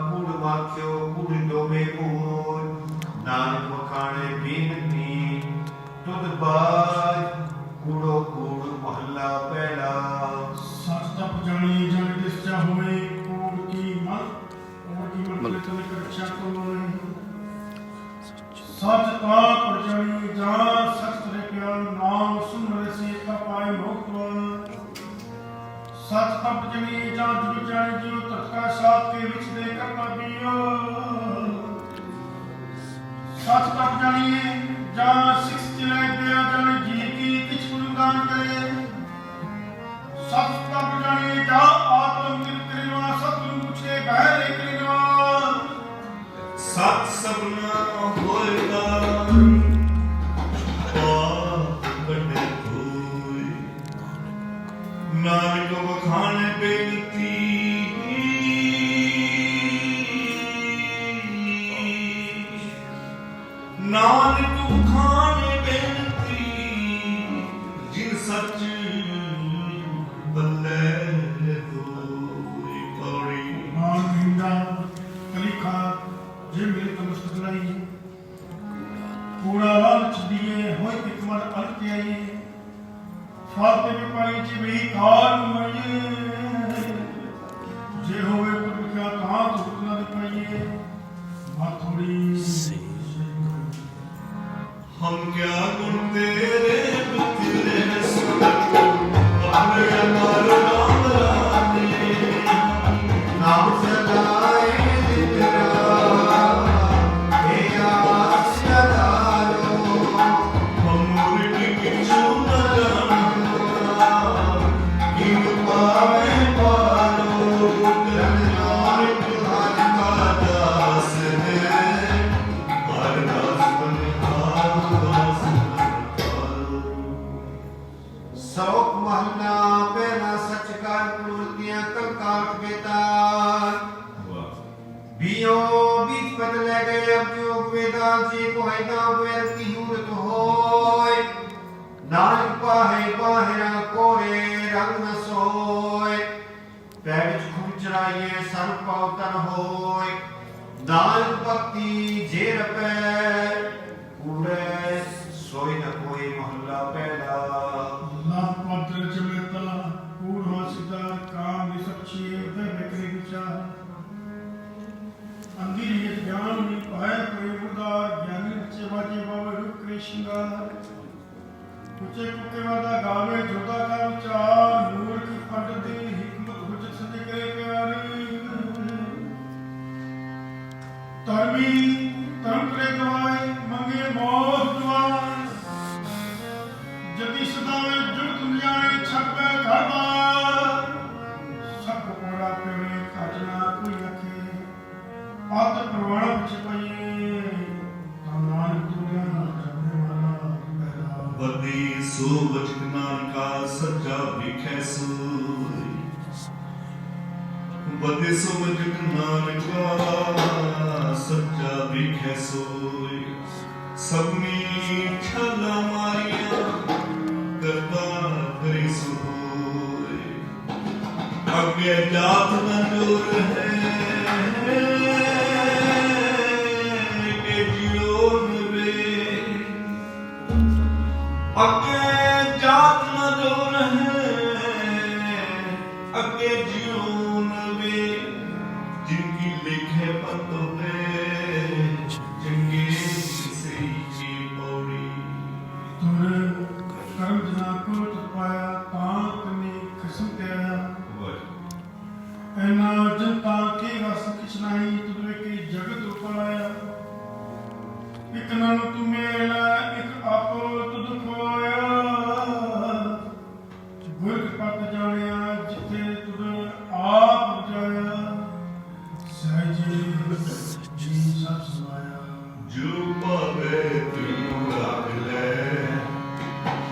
कूड़ माखियो कूड़ डोबे मूर नानक मखाने बीनती तुद बाज कूड़ो कूड़ मोहल्ला पहला सच तप जानी जन दिशा होए कूड़ की मन तो रक्षा को होए सच ताप जानी जा सच तेरे प्यार नाम सुन रसे तपाए मुक्त सच तप जानी जा जुड़ जानी जीव तत्का साथ के विच दे करना बियो सच तप जानी जा सिक्स चिले दया जानी जी की किछ गुणगान करे सच तप जानी जा आत्म निर्करिवा सतगुरु मुझे बहरे करिवा सत सबना होएगा बड़े कोई नानक बखाने बेनती नानक बखाने बेनती जिन सच बल्ले होई पौड़ी मान निंदा कलिखा जे मेरे तमस्त लाई कूड़ा लालच दिए होए कितमर अलग आई फाते में पाई जी भी काल मरिए जे होए प्रभु क्या कहाँ तो रुकना दिखाइए बात थोड़ी हम क्या गुण तेरे तेरे अपने हमारो नाम रानी नाम सदाए तेरा हे आस सदालो हम मुर्गी की चून जाना किन पावे पालो करनार तुहार का दास है हर दास बने दास सौक महला पहला सच काल मूर्तियां कंकाल बेतार बियो बीच पद ले गए अब जो वेदांत जी को है ना वेर की हूरत होय नानक पाहे बाहरा कोरे रंग न सोय पैर खूब चढ़ाइए सर पावतन होय नानक भक्ति जे रपे कूड़े सोई न कोई मोहल्ला पहला लाभ पत्र जमेता कूड़ वासिता काम निसक्षी उधर बिक्री विचार अंधी ये ज्ञान नहीं पाए कोई मुर्दा ज्ञानी बच्चे बाजे बाबा रूप कृष्णगार कुचे कुके वादा गावे जोदा का विचार मूर्ख पंडित दी हिकमत हुज सजे करे प्यारी धर्मी धर्म करे गवाए मंगे मौत दुआर जति सदावे जुड़ दुनिया ने छपे घरबार सब कोड़ा पेवे काजना कोई रखे आत प्रवाण विच पइए नान दुनिया ना जाने वाला पहला बदी सो बचक नानका सच्चा विखे सोई बदी सो बचक नानका सच्चा विखे सोई सबनी छला मारिया करता करी सोई अगे जात न जोर है के जीवन वे अगे जात न जोर है अगे जीवन वे जिनकी लिखे पतो पे जिनके से की पौड़ी तुर कर्म जना को पाया ताक ने खसम ते आया ऐना जनता के रस किछ नहीं तुझे के जगत उपाया एक नाम तू मेला एक आपो तुझ खोया गुर पत जानिया जिथे तुझ आप जाया सहजे जी सब समाया जो पावे तू राग ले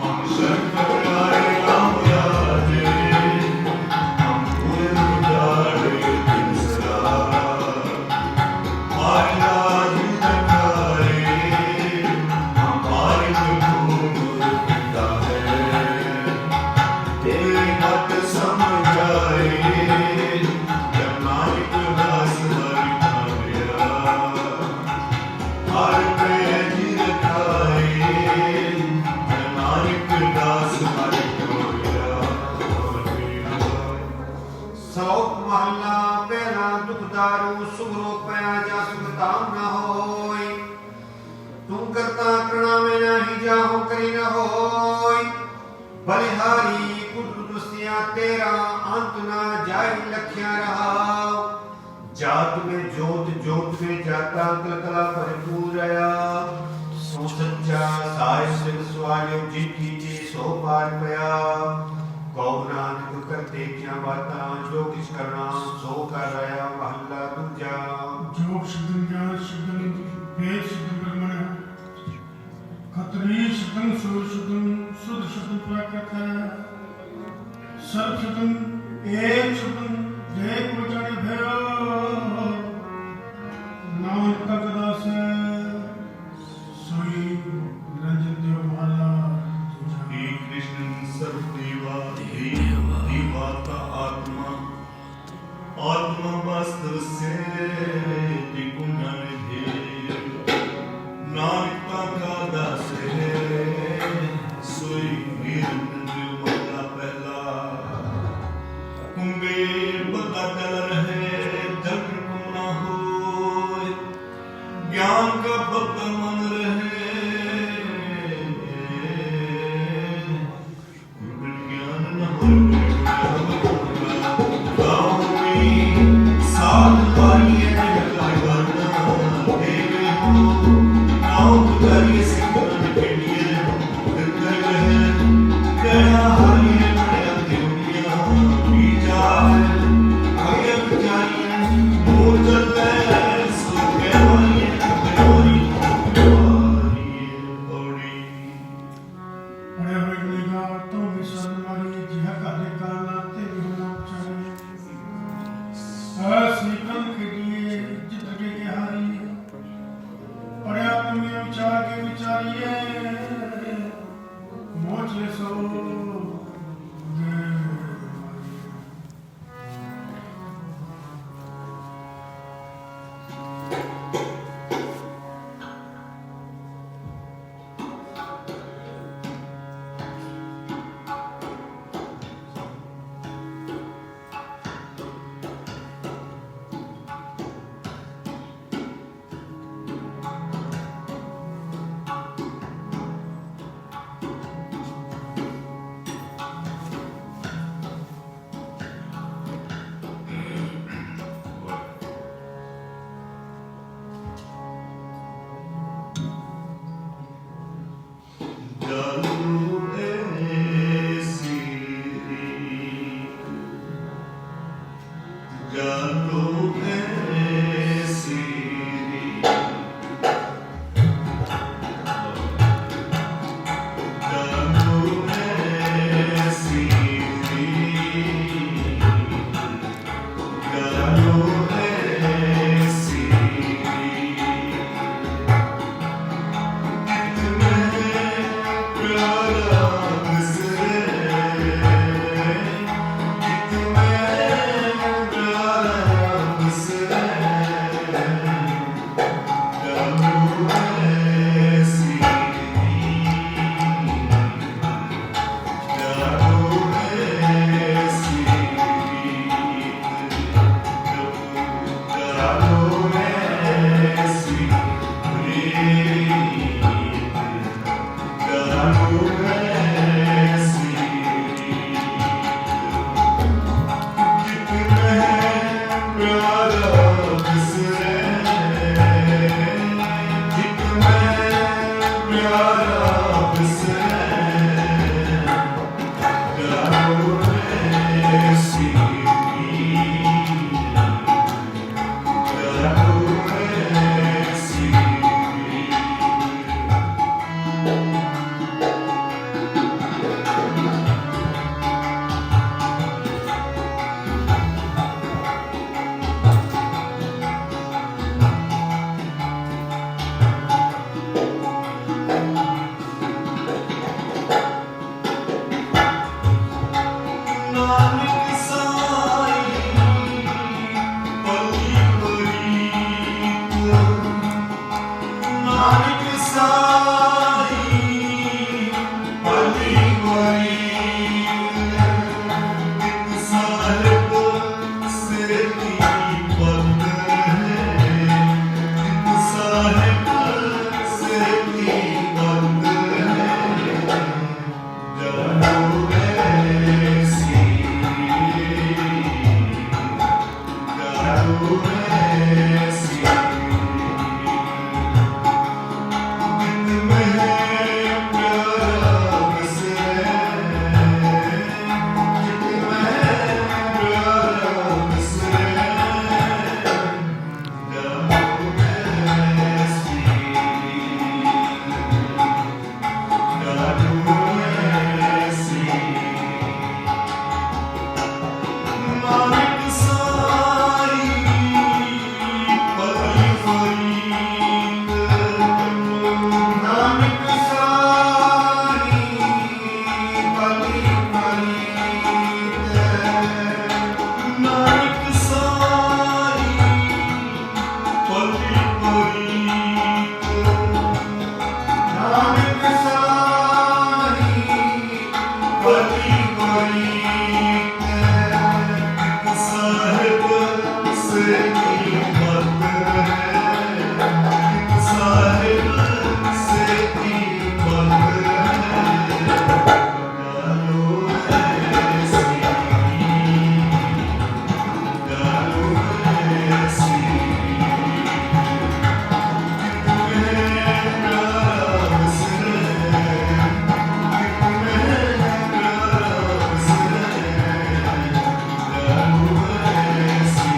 हम शंकर राय राम राजे हम पूर्ण जाड़े दिन सरा आया पाया जा सुख ताम न होय। तू करता करना में नहीं जाहु करी न होय। बलिहारी पुत्र दुस्तिया तेरा अंत न जाय लख्या रहा। जात में जोत जोत में जाता कलकला भरपूर रया। सो सच्चा साय सिर सवालियो जिनकी जी सो पार पया। कौ नानक करते क्या बाता जो किस करना सो कर रहा महला दूजा। जोग सिद्धन ज्ञान सिद्धन भेद सिद्धन ब्रह्मण खत्री सिद्धन सूर सिद्धन शुद्ध सिद्धन प्राकृत है। सर्व सिद्धन एक सिद्धन देख को जाने भयो। नानक का दास सोई निरंजन देव महला दूजा। हे कृष्ण सर्वदेवा देवाता आत्मा आत्मा वास्तव से नानकता का दास है सोई निरंजन महला पहला। कुंभे पता चल रहे जग को न हो। ज्ञान का भक्त मन रहे ज्ञान न हो। गाँव में साथ पाइए नानक साही भली प्रीत साहिब से कीमत है, साहिब से कीमत है, डालो ऐसी, डालो ऐसी, मेरा रस है, मेरा रस है, डालो ऐसी,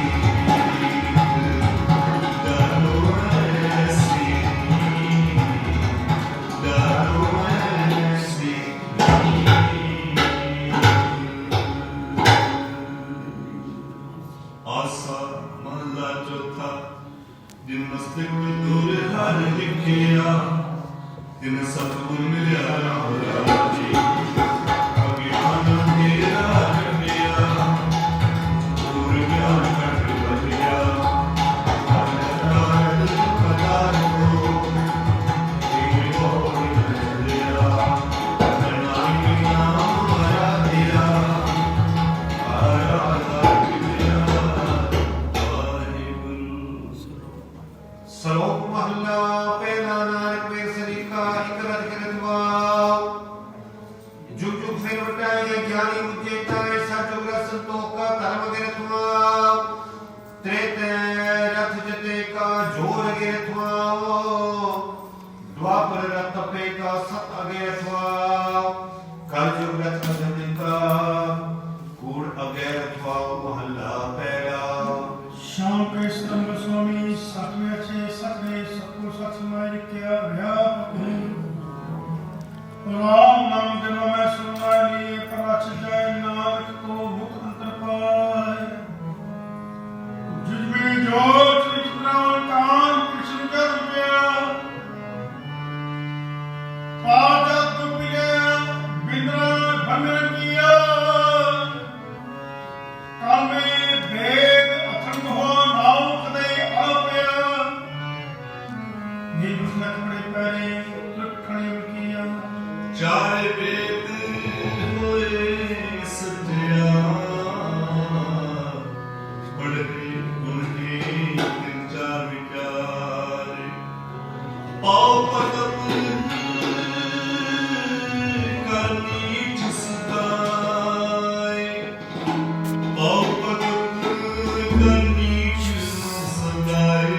डालो ऐसी, डालो ऐसी। आसा महला चौथा जिन मस्तक दूर हर लिखिया तिन सतगुर मिलिया राम राजी अज्ञान अंधेरा कटिया दूर ज्ञान कट बलिया अनंत पदार को तेरे बोल लिया नानक नाम आया दिया श्लोक महला पहला नानक में शरीर का इकरत करतवा जुग जुग फिर बटाए ज्ञानी मुझेता ऐसा जुग संतोष का धर्म गिरतवा त्रेते रथ जते का जोर गिरतवा द्वापर रथ पे का सत अगिरतवा कल जुग रथ जते का कूड़ अगिरतवा महला पहला श्याम के स्तंभ स्वामी सातवें अच्छे सतवें सबको सत समाय किया व्यापक राम नाम दिनों में सुनवाई लिए प्रवच जाए नानक को मुख अंतर पाए जुज में जो चित्रान कान कृष्ण जग गया पाजा तुपिया बिंद्रा भंगन किया कामे भेद अखंड हो नाव कदे आपिया नील लकड़े पैरे लखणे किया चार वेद होए सत्या पढ़े उनके तीन चार विचार पाओ पदम करनी जिसदाय पाओ पदम करनी जिसदाय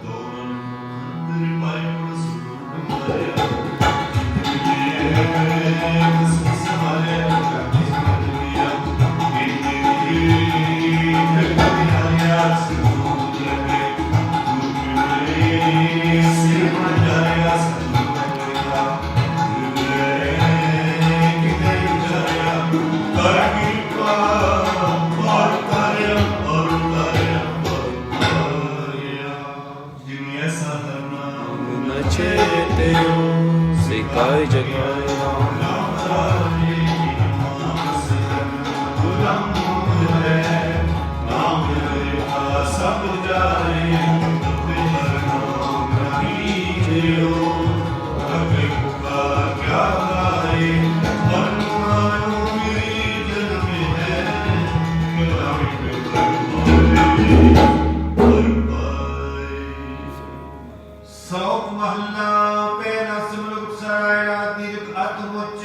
दोनों अंदर पाए पड़ सुरूप माया सिकाय जगाए सब जाए क्या गाए श्लोक महला पहला सिमरन सराया दीर्घ अतमुच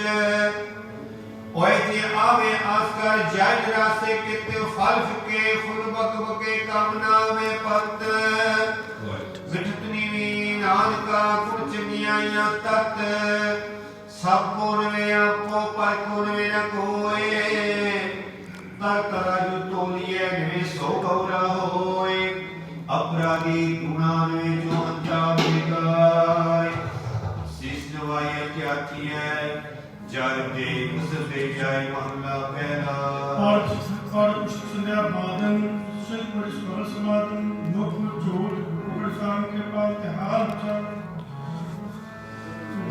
ओए जे आवे आस्कर जाय रास्ते किते फल फके फुल बक बके कामना में पत विठतनी नानका गुण चंगियां तत सब कोन में आपो पर कोन में न कोए तर करायु तोलिए निवे सो गौरा होए अपराधी गुणान में जो अंजाम गाय शीश नवाई त्यागी है जल दे उस दे जाए महला पहला और कुछ संध्या बादन सिर पर स्वर समादन मुख जोड़ ऊपर शाम के पाल के हाल चल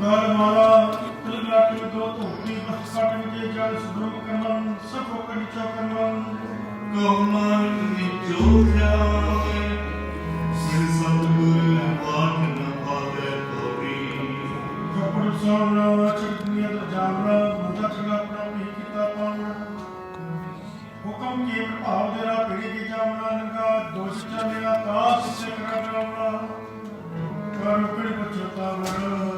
गाल माला तिल लाट में दो तो अपनी बस काट के जल सुब्रम करमन सब को नीचा करमन ਕਪੜ ਸਾਵਰਾ ਚੜਨੀਆਂ ਦਾ ਜਾਵਰਾ ਮੰਦਾ ਚੰਗਾ ਪ੍ਰਾਪਤੀ ਕੀਤਾ ਪਾਵਣਾ ਹੁਕਮ ਕੀ ਪ੍ਰਭਾਵ ਦੇਰਾ ਪੀੜੀ ਕੀ ਜਾਵਣਾ ਲੰਗਾ ਦੋਸ਼ ਚਾਲਿਆ ਤਾਸ ਸੇ ਕਰਾਵਣਾ ਕਰ ਕਿੜ ਬਚਤਾ ਵਰ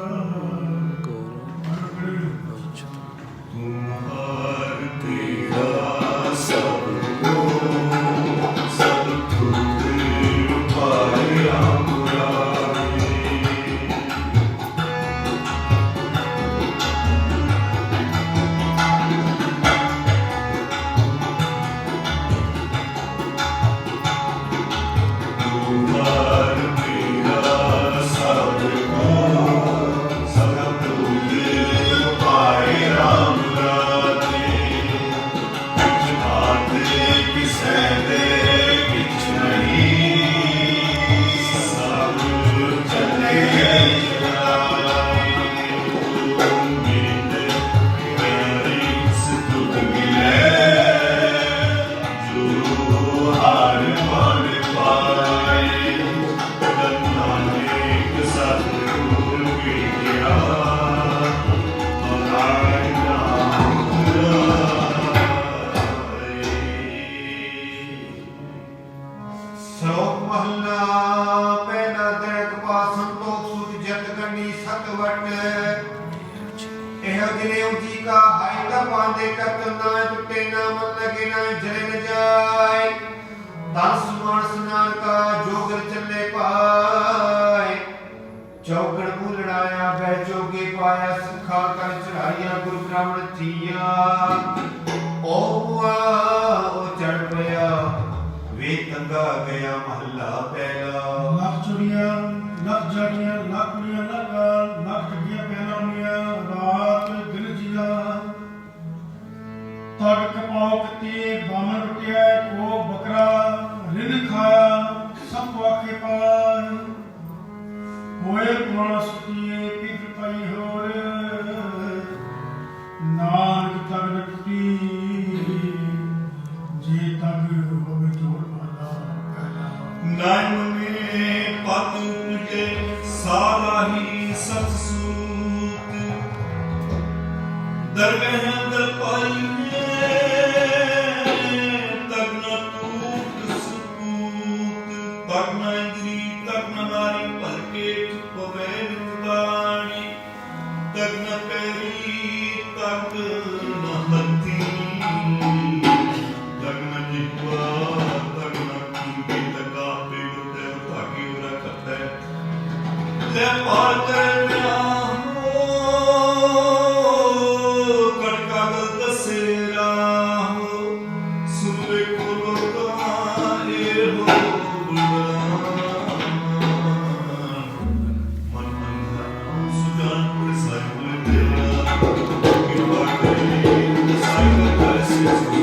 ਸ਼ਲੋਕ ਮਹਲਾ ਪਹਿਲਾ ਦਰਕ ਪਾ ਸੰਤੋਖ ਸੁਧ ਜਤ ਕੰਨੀ ਸਤ ਵਟ ਇਹ ਦਿਨੇ ਉਜੀ ਕਾ ਹਾਇ ਦਾ ਪਾਂਦੇ ਕਤ ਨਾ ਟੁੱਟੇ ਨਾ ਮਨ ਲਗੇ ਨਾ ਜਰੇ ਨ ਜਾਏ ਦਸ ਮਾਨਸ ਨਾਨ ਕਾ ਜੋਗਰ ਚੱਲੇ ਪਾਏ ਚੌਗਣ ਭੁਲੜਾਇਆ ਬਹਿ ਜੋਗੇ ਪਾਇਆ ਸਿੱਖਾ ਕਰ ਚੜਾਈਆਂ ਗੁਰੂ ਬ੍ਰਾਹਮਣ ਥੀਆ ਉਹ ਚੜ ਪਿਆ ਵੇ ਤੰਗਾ ਗਿਆ ਮਹੱਲਾ ਪਹਿਲਾ ਲੱਖ ਚੁੜੀਆਂ ਲੱਖ ਜਾੜੀਆਂ ਲੱਖ ਕੁੜੀਆਂ ਲੱਗਾ ਲੱਖ ਜੱਗੀਆਂ ਪਹਿਲਾਂ ਹੋਈਆਂ ਰਾਤ ਦਿਨ ਜੀਆ ਤੜਕ ਪਾਉ ਕਤੀ ਬਾਮਣ ਰੁਟਿਆ ਕੋ ਬੱਕਰਾ ਰਿਨ ਖਾਇਆ ਸਭ ਆਖੇ ਪਾਈ ਹੋਏ ਪੁਰਾਣਾ ਸੁਤੀਏ ਪਿਤਰ ਪਾਈ ਹੋਰ ਨਾਨਕ ਤਗ ਰੁਟੀ ਜੇ ਤਗ ਹੋਵੇ ਜੋੜ ਮਾਲਾ ਨਾਇਮੇ ਪਤ ਤੁਝੇ ਸਾਲਾਹੀ ਸਤ ਸੂਤ ਦਰਗਹਿ ਅੰਦਰ ਪਾਈਏ ਤਗਨ ਤੂਤ ਸੂਤ ਤਗਨ ਇੰਦਰੀ ਤਗਨ ਮਾਰੀ ਭਲਕੇ ਪਵੇ ਨਿਤਾਣੀ ਤਗਨ ਪੈਰੀ ਤਗਨ ਹੱਥੀ ਤਗਨ ਜਿਤਵਾ ਲੈ ਪਾਰ ਕਰਨਾ ਕੜਕਾ ਦਸੇਰਾ ਸੁਰੇ ਕੋਲੋਂ ਇਹ ਹੋ ਮਨ ਸੁਜਾਨ ਪੁਰ ਸਾਹਿਬ ਤੇਰਾ ਕਿਰਪਾ ਕਰੇ ਸਾਹਿਬ ਕਰੇ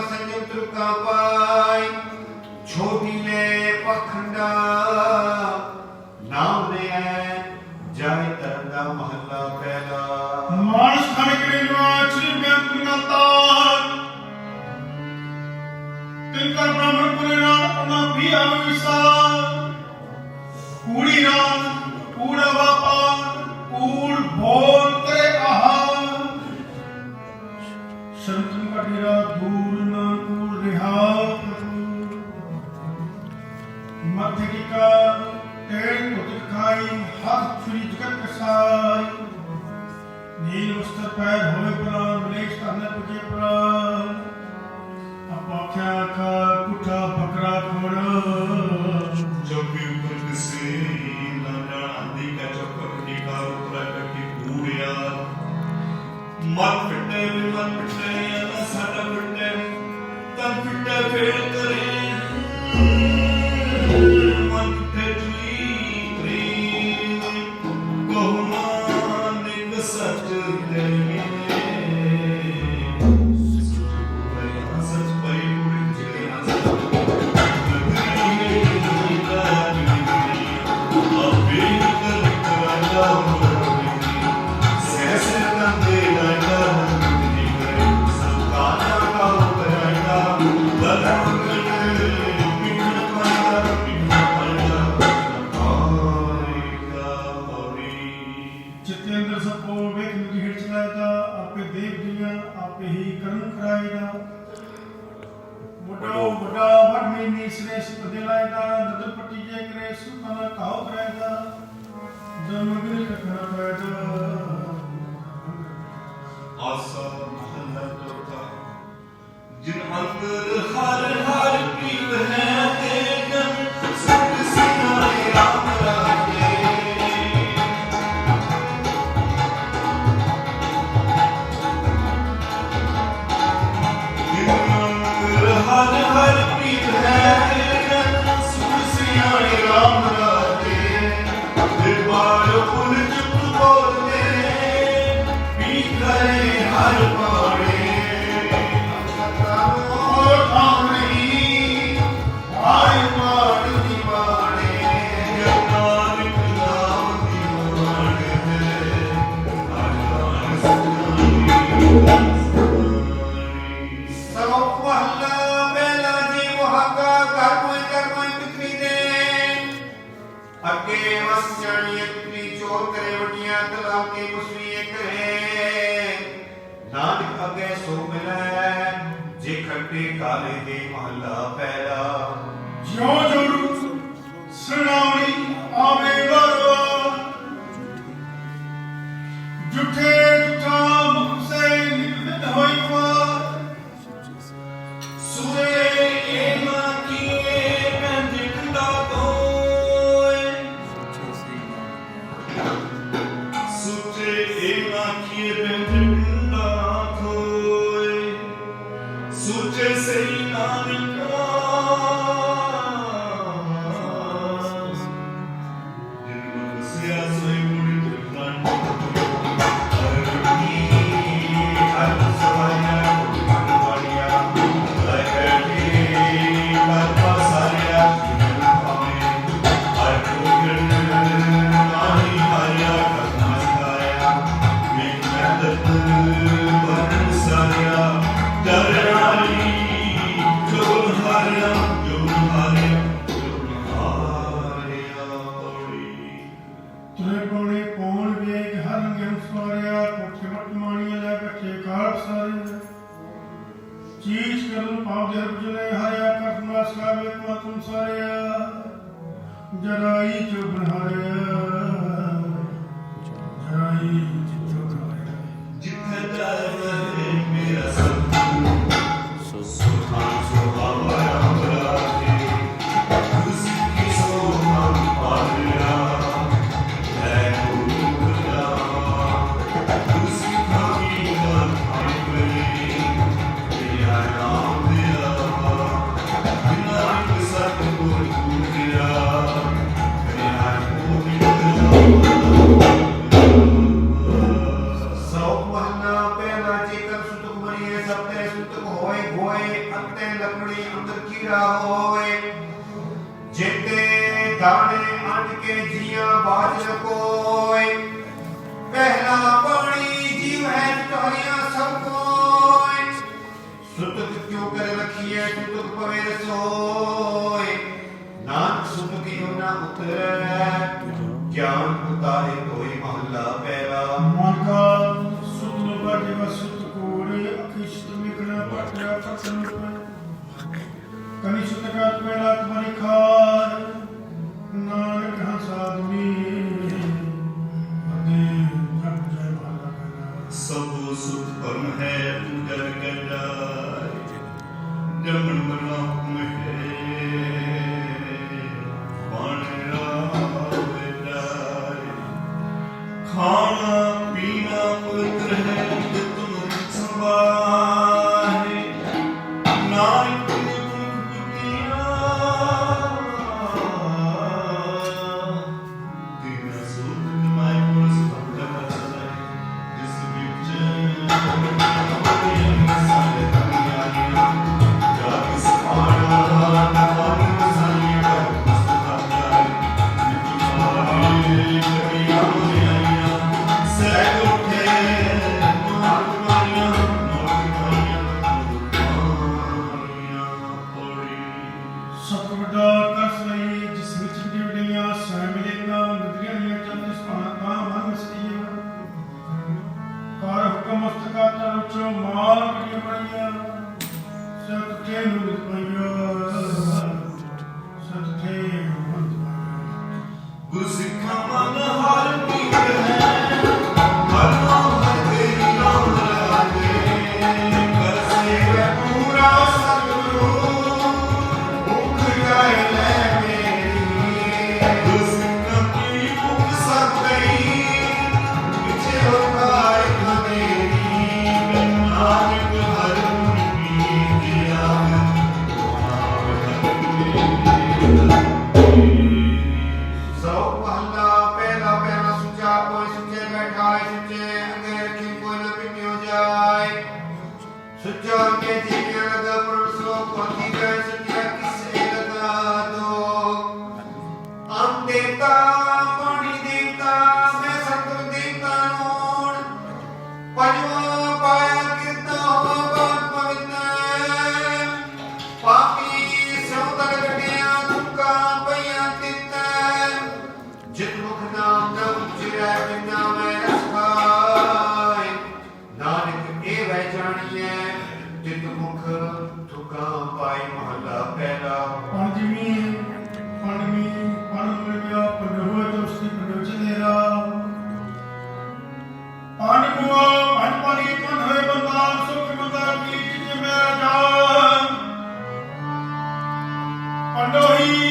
संयम तुरका पाई छोटी ले पखंडा नाम ले जाए तरंगा महला पहला मानस खाने के लिए श्री व्याकुलता तिनका ब्राह्मण पुरेना अपना भी आविसा कूड़ी रात कूड़ा व्यापार कूड़ बोल करे आहा संतन का डेरा दूर ना कूड़ मध्य टीका तेल उदित खाई हाथ छुरी जगत कसाई नील वस्त्र पैर होए प्राण मलेश करने पुजे प्राण अपाख्या का कुठा बकरा कोड़ा चौकी ऊपर किसी ना आंधी का चौकी का ऊपर कटी पूरिया मत फिटे ना साडा फिटे तन फिटे फेल करे मन फिटे जुई प्रेम बहुमान एक सच दे सच पाई पूरी चित्तेंद्र सबको वेख मुझे हिट चलाएगा आपे देव दिया आपे ही कर्म कराएगा मोटा मोटा वट में नी श्रेष्ठ दिलाएगा नदर पट्टी जे करे सुतना काव कराएगा जमगरी कखना पाएगा आसा महल्ला तोता जिन अंदर हर हर पीत है तेगन सब सिनाए राम राजे जिन अंदर हर हर पीत है तेगन सब सिनाए राम राजे दरबार फुल चुप बोलते पीत करे हर पाड़े नानक अगे सो मिलै जे खट्टे काले दे महला पहला ज्यों जो सुनावणी आवे वारो जुठे जुठा मुख से निकलत होई पार सुरे एमा किए कंज खंडा कोय सुचे एमा किए कंज खंडा कोय सुचे सही नानका जिन सिया सोई मुड़ी त्रिकांड तुहे पौने पौन वेग हर गेम स्वारिया कोठे मट माणिया ले बैठे कार सारे चीज करन पाव दे जुने हाया करना सलावे को तुम सारिया जराई जो बनहाया जराई जो बनहाया जिथे जाए मेरा सब सुखा सुहावा हमरा के खुशी सो हम पालिया है गुरुया खुशी खावी मन आवे तेरा नाम दिया बिना सत गुरु दिया तेरा सौख महला पहला जेकर सुतक मरिए सबते सुतक होए गोए अंते लकड़ी अंदर कीड़ा होए जेते दाने अंड के जिया बाज कोय पहला पानी जीव है तोरिया सब कोय सुतक क्यों कर रखिए सुतक पवे रसोय नानक सुतक योना उतरे ज्ञान उतारे कोई महला पहला मन का सुत बाटे व सुत कोड़े अखिष्ट मिकना पटरा पतन कनि सुत का पेड़ा तुम्हारी खार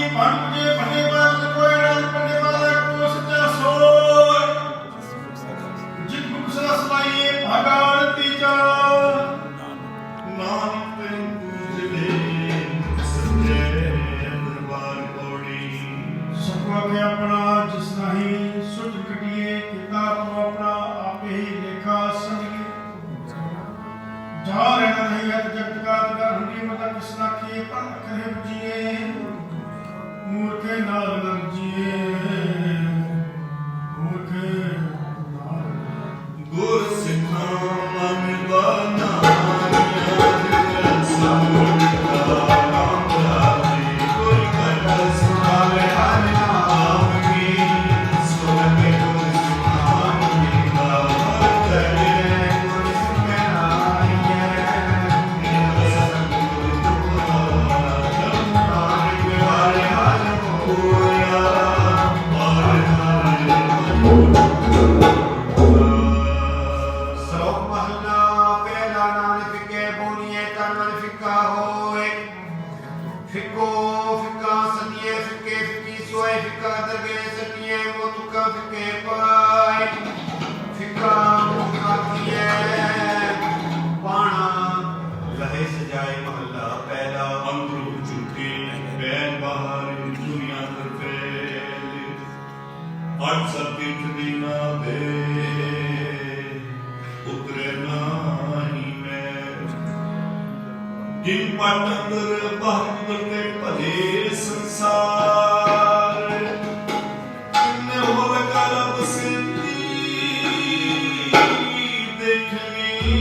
ਪੰਜ ਪੰਡੇ ਬਾਦ ਕੋਈ ਰਾਜ ਪੰਡੇ ਬਾਦ ਕੋ ਸੱਚਾ ਸੋਇ ਜਿਤ ਮੁਖ ਸਲਾਈ ਭਾਗਾਰ ਤੀਜਾ ਨਾਨਕ ਪੂਜਦੇ ਸੱਚੇ ਦਰਬਾਰ ਕੋੜੀ ਸਭਾ ਕੇ ਆਪਣਾ ਜਿਸ ਨਹੀਂ ਸੁਧ ਕਟਿਏ ਕਿਤਾਬ ਨੂੰ ਆਪਣਾ ਆਪੇ ਹੀ ਲੇਖਾ ਸਮਝੇ ਜਾ ਰਹਿਣਾ ਨਹੀਂ ਹੈ ਜਗਤ ਦਾ ਹੰਡੀ ਮਤਾ ਕਿਸ ਨਾ ਕੀ ਪਰ ਕਰੇ ਬੁਝੀਏ ਮੂਰਖੇ ਨਾਲ ਨਾ ਜੀਏ ਮੂਰਖੇ ਨਾਲ ਗੁਰ ਸਿੱਖਾਂ ਮਨ ਬਾਨਾ जिन पाटंदर बहादुर के भले संसार जिन होल कलब सिंधी देखनी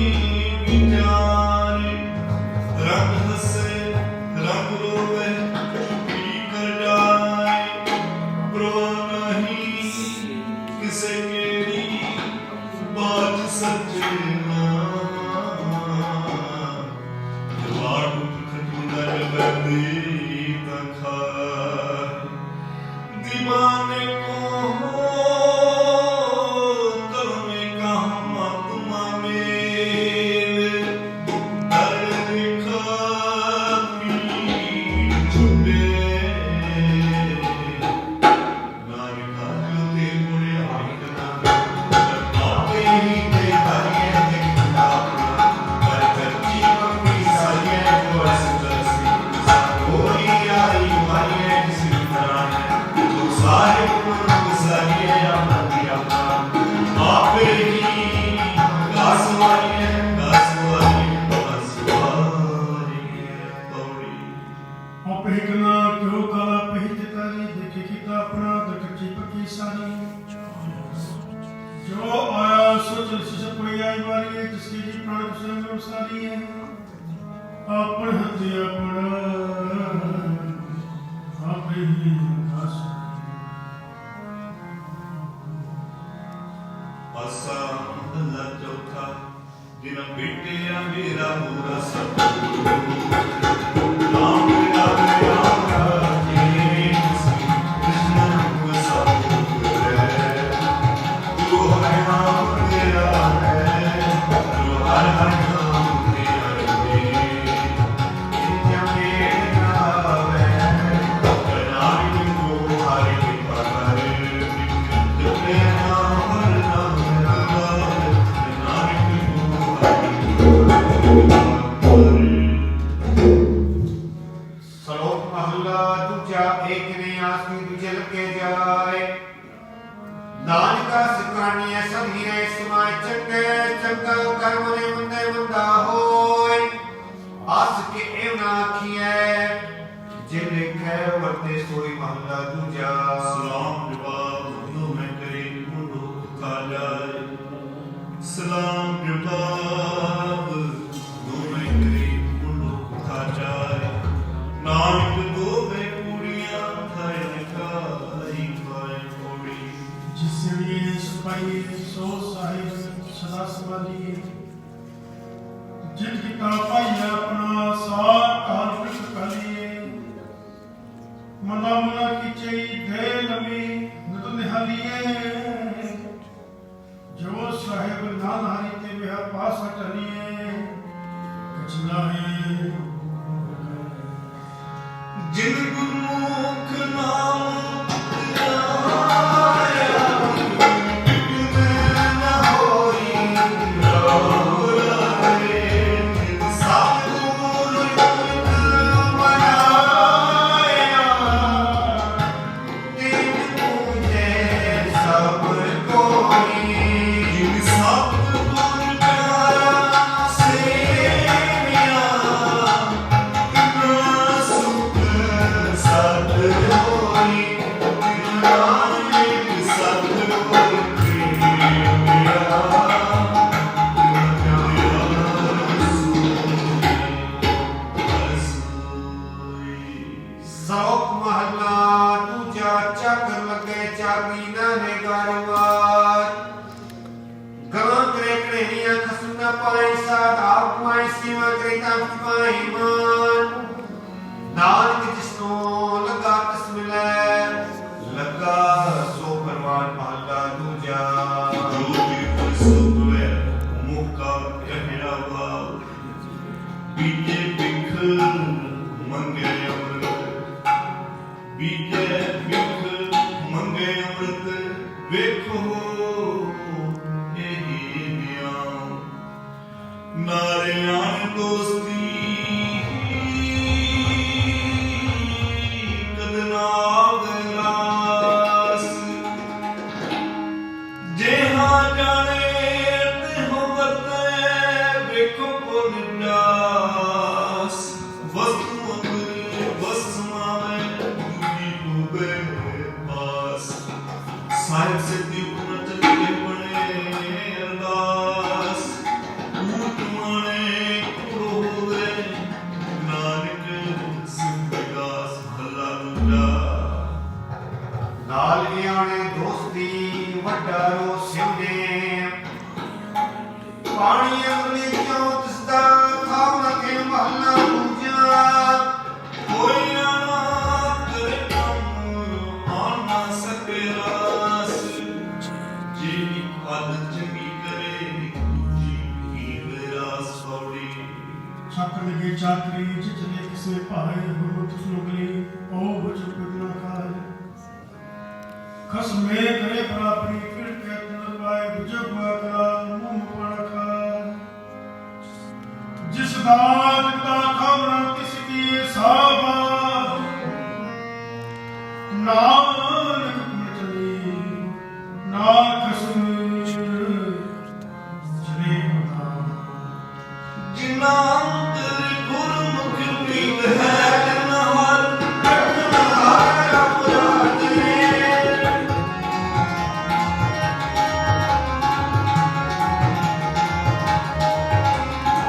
विचार रंग हसे रंग रोवे पी कर जाए प्रो नहीं किसे केड़ी बात सच्चे दीवाने को कल में कहाँ महात्मा मेरे दर देखा छुटे नारिका जो ते मुड़े आइकना आपे ही ते हरिये देखना पर करती मम्मी साये को असदसी कोई आई माये किसी तरह सारे पुरुष सारिये अपनी अपना आपे ही गासवारी तोड़ी आपे कना क्यों काला पहित तारी देखे किता अपना दकची पकी सारी जो आया सोच से कोई आई वाली है जिसकी जी प्राण स्वयं सारी है अपन हथी अपना आपे ही आसा अल्लाह चौथा जिन बेटिया मेरा पूरा सब नाम मेरा कृष्ण रूप सब तू हर नाम तेरा है तू हर नाम तेरा है नित्य मेरा है कनारी को हरि पकड़ श्लोक महला दूजा एक ने आसमी दूजे लगे जाए नानका सिकानिए सब हीरे समाय चंगे चंगा कर्म ने मंदे मंदा होय आस के एव ना आखिए जिन लिखे वर्ते सोई महला दूजा सलाम जवाब मुंडो में करे मुंडो खा जाए सलाम जवाब दो में करे मुंडो खा जाए नानक दो में कुड़ियां थाए काई पाए कोड़ी जिसने सपाई सो साहिब सदा समाधि जिन किता पाई अपना सार काल कृत कलिए मना मना की चई दे नमी नद निहालिए जो साहिब नाल हरि ते बिहा पास टलिए कचना है जिन गुरमुख करे तब पाए मान नानक जिसको लगा तिस मिलै लगा सो परवान महला दूजा जो भी सुख है मुका कहरा भाव बीजे बिख मंगे अमृत बीजे बिख मंगे अमृत वेखो यही नियम नारायण दोस्ती कदनाग रास जेहा जाने ते हो वरते वेखो को निरास वस्तु अंदर वसमावे दूजी डूबे पास साहिब सिद्धि उपन चले बने अरदास ऊट माने कुड़ो होवे नानक सिद्धदास भला दूजा नाल लियाने दोस्ती वड्डारो सिवने पानी अगली क्यों तिसदा खाव लगे महला दूजा कोई आना करे कम आना सके रास जी आदत चंगी करे दूजी की विरास पौड़ी ਛੱਕ ਲਗੇ ਚਾਕਰੀ ਜਿਤਨੇ ਕਿਸੇ ਭਾਏ ਗੁਰਮਤਿ ਸੁਨਗਲੀ ਉਹ ਬਚਨ ਕੁਦਨਾ ਖਾਏ ਖਸਮੇ ਕਰੇ ਪ੍ਰਾਪਰੀ ਫਿਰ ਕੇ ਤਨ ਪਾਏ ਬੁਝਗ ਕਰਾ ਮੂੰਹ ਪੜ ਖਾਏ ਜਿਸ ਦਾਤ ਦਾ ਖਬਰ ਕਿਸ ਕੀ ਸਾਬਾ ਨਾਨਕ ਗੁਣ ਚਲੀ ਨਾ ਖਸਮ ਚਲੇ ਬਤਾ जिना अंतर गुरमुख प्रीत है जिना हर रखना हारा मुराद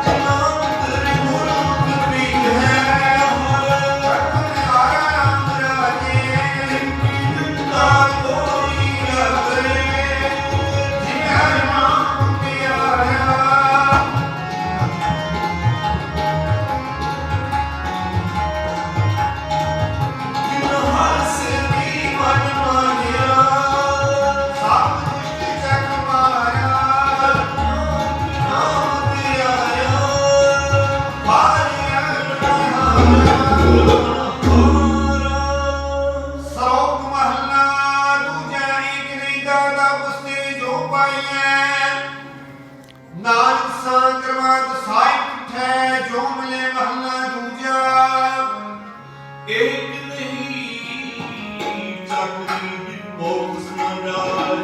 जिना अंतर गुरमुख प्रीत है हर रखना हारा मुराद जिनकी जिंदा कोई रखे जिन्हें नाम प्यारा ਸੌਕ ਮਹੱਲਾ ਦੂਜਾ ਏਕ ਨੀਂਦਾ ਦਾ ਬਸਤੇ ਜੋ ਪਾਈਐ ਨਾਨਕ ਸਾਂ ਕਰਵਾਤ ਸਾਹਿਬ ਠੈ ਜੋ ਮਿਲੇ ਮਹੱਲਾ ਦੂਜਾ एक नहीं चाकरी भी बहुत सुनार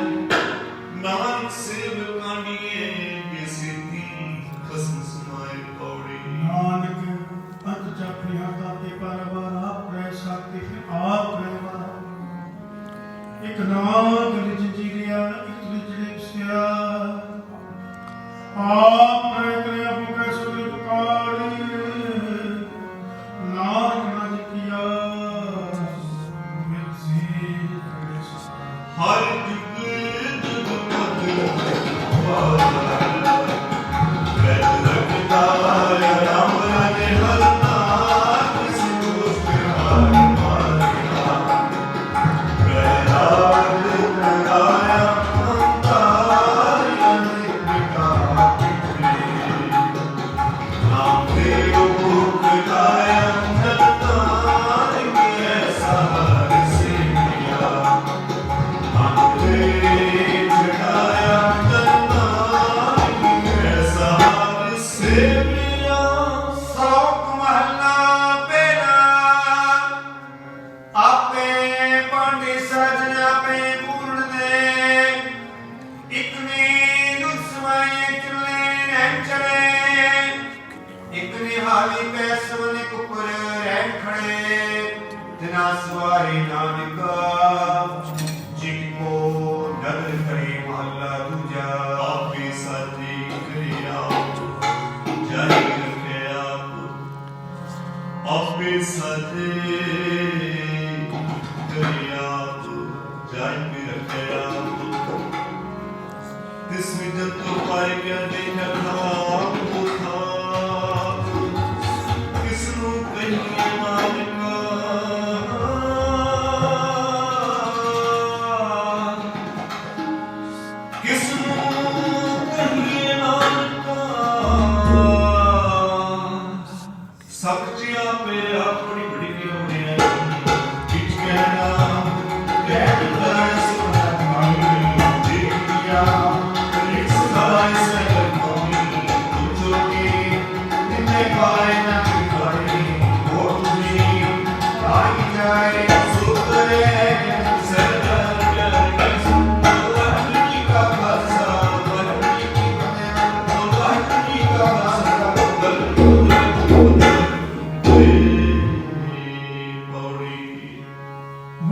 नानक सेव कांडिए कैसे थी खसम सुनाए पौड़ी ਨਾਨਕ ਅੰਤ ਚਾਪੇ ਹੱਥਾਂ ਤੇ ਪਰਵਾਰ ਆਪ ਰਹਿ ਸਕਤੇ ਫਿਰ ਆਪ ਰਹਿਵਾਰ ਇੱਕ ਨਾਗ ਲਿਜ ਜੀਰਿਆ ਇੱਕ ਲਿਜ ਲਿਪਸਿਆ ਆਪ ਰਹਿ ਕਰੇ ਆਪੋ ਕੈ ਸੁਗਲ ਪੁਕਾਰੀ ਨਾਨਕ ਨਾ ਜਿਕਿਆ ਮਿਰਸੀ ਕਰੇ ਸਾ हर जुग जुग मत वाला वैद रखता राम राजे हर नाथ सिंदूर हार मारिया वैराग लगाया अंतार निका नाम देव भूख गाया नरतार की ऐसा हर से मिया ਸੌਕ ਮਹੱਲਾ ਪਹਿਲਾ ਆਪੇ ਭਾਂਡੇ ਸਾਜਣ ਆਪੇ ਪੂਰਨ ਦੇ ਇੱਕ ਨੇ ਦੁੱਧ ਸਮਾਏ ਚੁੱਲੇ ਰਹਿਣ ਚੜੇ ਇੱਕ ਨੇ ਹਾਲੀ ਪੈ ਸਵਨੇ ਕੁੱਪਰ ਰਹਿਣ ਖੜੇ ਦਿਨਾ ਸਵਾਰੇ ਨਾਨਕ ਜਿਨ ਕੋ ਨਦਰ ਕਰੇ ਮਹੱਲਾ ਦੂਜਾ आपे साथे करिया जाय रखे आप आपे साथे करिया जाय रखे आप तिसमें जब तो पाए गया देखा था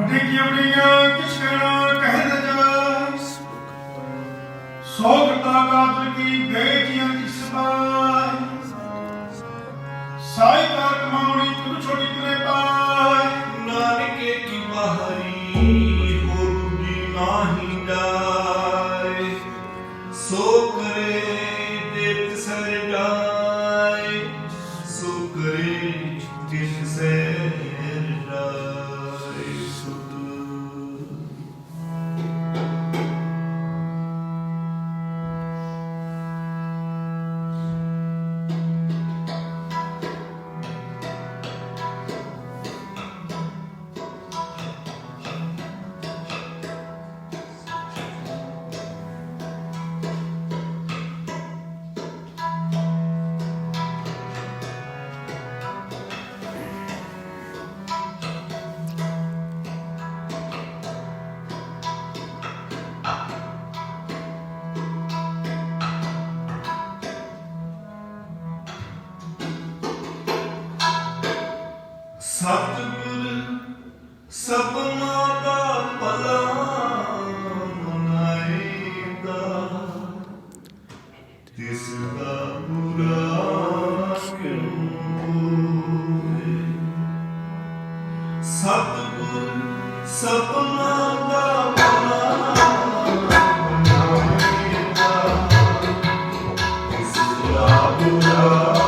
ਵੱਡੇ ਕੀ ਆਪਣੀਆਂ ਕਿਸ ਕਹਿਣਾ ਕਹਿ ਨਾ ਜਾਏ ਸੋ ਕਰਤਾ ਕਾਦਰ ਕੀ ਗਏ ਜੀਆਂ ਦੀ ਸਮਾਏ ਸਾਈ ਕਾਰ ਕਮਾਉਣੀ ਤੂੰ ਛੋਟੀ ਤਰੇ ਪਾਏ ਨਾਨਕੇ ਕੀ ਬਾਹਰੀ ਹੋਰ ਦੂਜੀ ਨਾਹੀ ਜਾਏ ਸੋ ਕਰੇ ਦੇਤ ਸਰ ਜਾਏ ਸੋ ਕਰੇ ਜਿਸ ਸੇ ਜਾਏ ਸੁਧ ਸਤਿਗੁਰ ਸਭਨਾ ਦਾ ਭਲਾ ਮਨਾਏਗਾ ਤਿਸ ਦਾ ਬੁਰਾ ਕਿਉਂ ਹੋਏ ਸਤਿਗੁਰ ਸਭਨਾ ਦਾ ਭਲਾ ਮਨਾਏਗਾ ਤਿਸ ਦਾ ਬੁਰਾ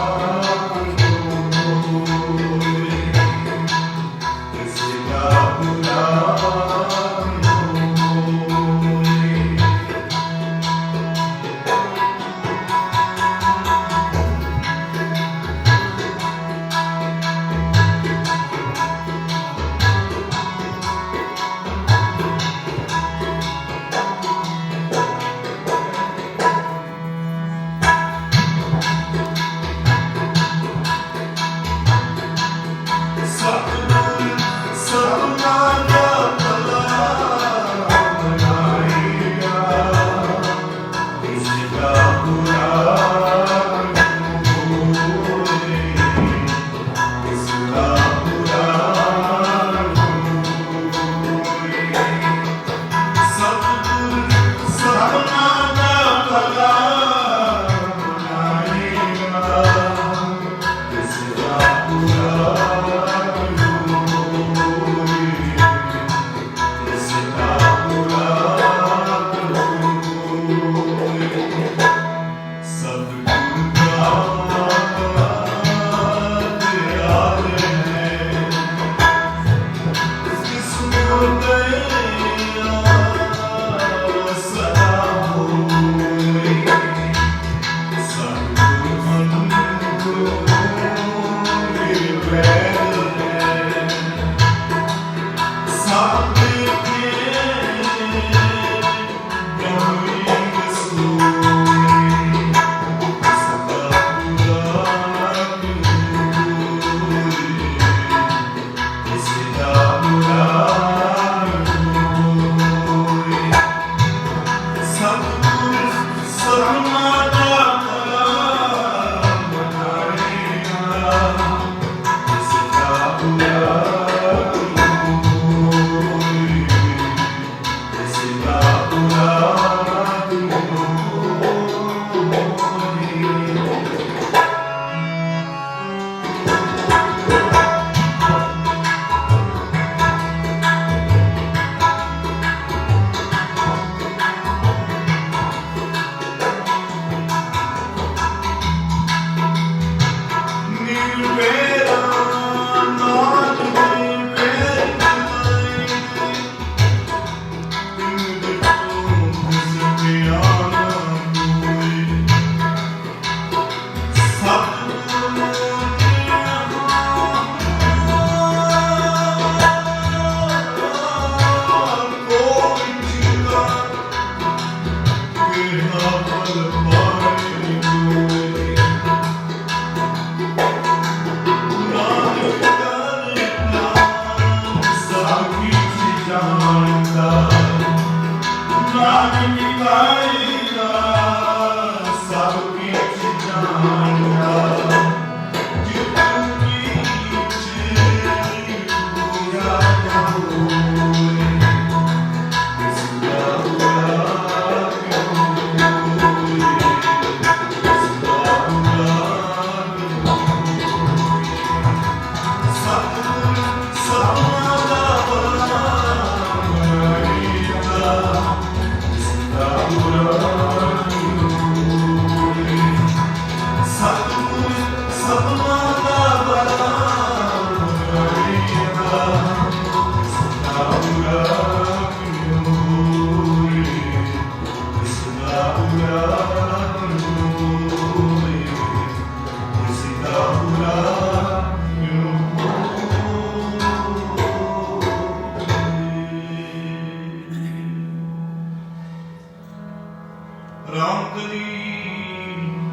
ਆਖਰੀ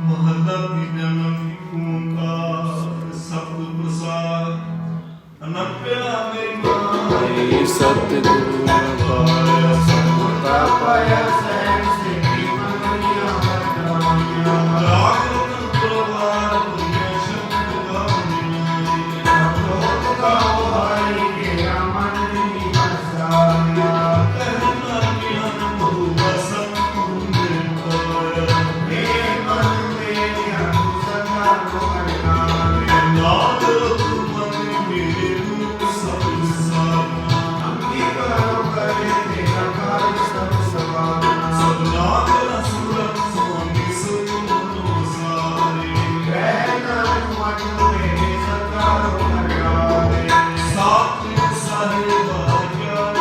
ਮਹੱਲਾ ਤੀਜਾ ਓੰਕਾਰ ਸਤਿਗੁਰ ਪ੍ਰਸਾਦ ਅਨੰਪਿਆ ਮੇਰੀ ਮਾਂ ਸਤਿਗੁਰੂ ਪਾਇਆ ਸੰਤਾ ਪਾਇਆ ਸਹਿ ਸੇਤੀ ਮੰਗਲੀਆਂ ਵਰਦਾਈਆਂ ਰਾਗ ਰਤਨ ਪਰਵਾਰ ਦੁਨੀਆ ਸ਼ਬਦ ਗਾਵਨੀਆਂ ਲੋਕ ਗਾਓ ਹਾਈ ਕੇ ਮਨ ਦੀ ਵਸਾਇਆ ਕਹਿਣਾ ਗਿਆਨ ਬਹੁ ਵਸਨ ਤੁਮੇ ਪਾਇਆ ਮੇਰੇ ਮਨ ਮੇਰੀਆਂ ਸਦਾ ਰੋ ਅਰਨਾਵੇ ਨਾਦ ਰਤਨ ਮਨ ਮੇਰੇ ਨੂੰ ਸਭ ਸਾਰਨਾ ਅੰਗੀ ਕਰੋ ਕਰੇ ਤੇਰਾ ਕਾਜ ਸਭ ਸਵਾਰਨਾ ਸਭਨਾ ਤੇਰਾ ਸੁਰਤ ਸੁਆਮੀ ਸੁਨੋ ਸਾਰੇ ਕਹਿ ਨਾਨਕ ਮਨ ਮੇਰੇ ਸਦਾ ਰੋ ਅਰਨਾਵੇ ਸਾਥ ਸਾਹਿਬ ਗਿਆਨ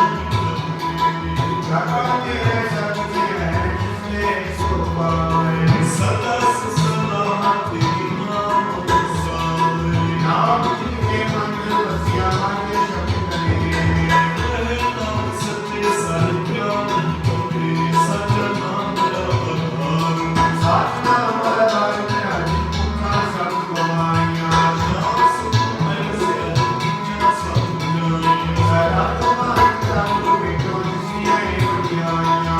ਸਦਾ ਤੇਰੇ ਸਤਿ ਹੈ ਜਿਸਨੇ ਸੋ ਪਾਏ ਸਦਾ ਸਲਾਹ ਤੇਰੀ ਨਾਮ ਸਾਰੇ ਨਾਮ ਜਿਨੇ ਮਨ ਵਸਿਆ ਮਨ ਸ਼ਬਦ ਕਰੇ ਨਾਮ ਸੱਚੇ ਸਰ ਗਿਆਨ ਕੋਟੇ ਸੱਚਾ ਨਾਮ ਰਵਹਾਰ ਸਤਿ ਨਾਮ ਵਰਦਾਈ ਮੇਰਾ ਜਿਤਨਾ ਸਭ ਗਵਾਈਆਂ ਨਾਮ ਸੁਮੈ ਸੇ ਅਜਿਹਾ ਸਭ ਜਾਣਿਆ ਸਦਾ ਤੁਮਾਨ ਪ੍ਰਭੂ ਵਿਟੋ ਜਿਸੀਏ ਵਡਿਆਈਆਂ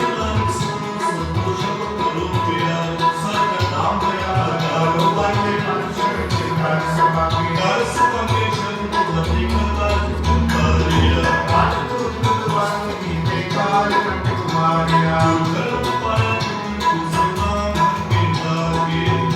ਨਾਮ ਸੁਨ ਸੋ ਸ਼ਬਦ ਕਰੋ ਪਿਆਰ ਸੱਚਾ ਨਾਮ ਆਲੋ ਰਵਹਾਰ ਬਾਣੇ ਪੰਛੜ ਚਿਤਾਰ ਸਭਾਗੇ ਕਰ ਸੁਪਨੇ ਸ਼ਬਦ ਨਦੀ ਕਲਾ ਜਿਤਾਰਿਆ ਅੱਜ ਤੂੰ ਤੁਦਵਾਨ ਕੀਤੇ ਕਾਲ ਕੰਟ ਕੁਮਾਰਿਆ ਕਰਮ ਪਾਇਆ ਤੂੰ ਸਨਾਮ ਕੇ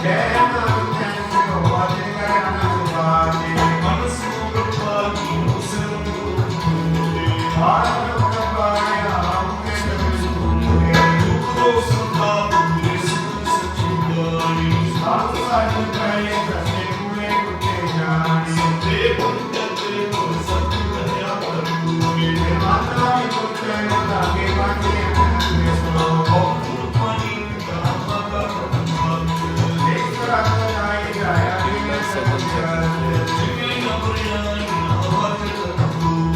ਕਹਿ ਨਾਮ ਤੈਨ ਕੋ ਵਾਜੇ ਕਰ ਅਨੰਦ ਬਾਜੇ ਮਨ ਸਮੁਖ ਪਾਗੀ ਮੁਸਰ ਮੁਖੇ ਆਰਮ ਪ੍ਰਭਾਇਆ ਹਮਕੇ ਤਬ ਸੁਨੇ ਦੁਖੋ ਸੰਤਾ ਪੁਰੇ ਸੱਚੀ ਬਾਣੀ ਸਾਧ ਸਾਧੂ ਕਰੇ ਦਸੇ ਕੁਲੇ ਕੁਤੇ ਜਾਣੀ ਤੇ ਬੰਦਨ ਤੇ ਕੋ ਸਤ ਕਹਿਆ ਪਰੂਏ ਤੇ ਮਾਤਾ ਨੇ ਕੁਤੇ ਲਾਗੇ ਵਾਜੇ ਅਨੰਦ ਸੋ ਔਰ ਪਾਣੀ ਦਾ ਮਾਤਾ ਪਰਮਾਤਮਾ ਇੱਕ ਰਾਤ ਆਈ ਜਾਇਆ ਵੀ ਸਭ ਜਲ ਜਿਵੇਂ ਨਬਰਿਆ ਆਵਾਜ਼ ਕਰਤੂ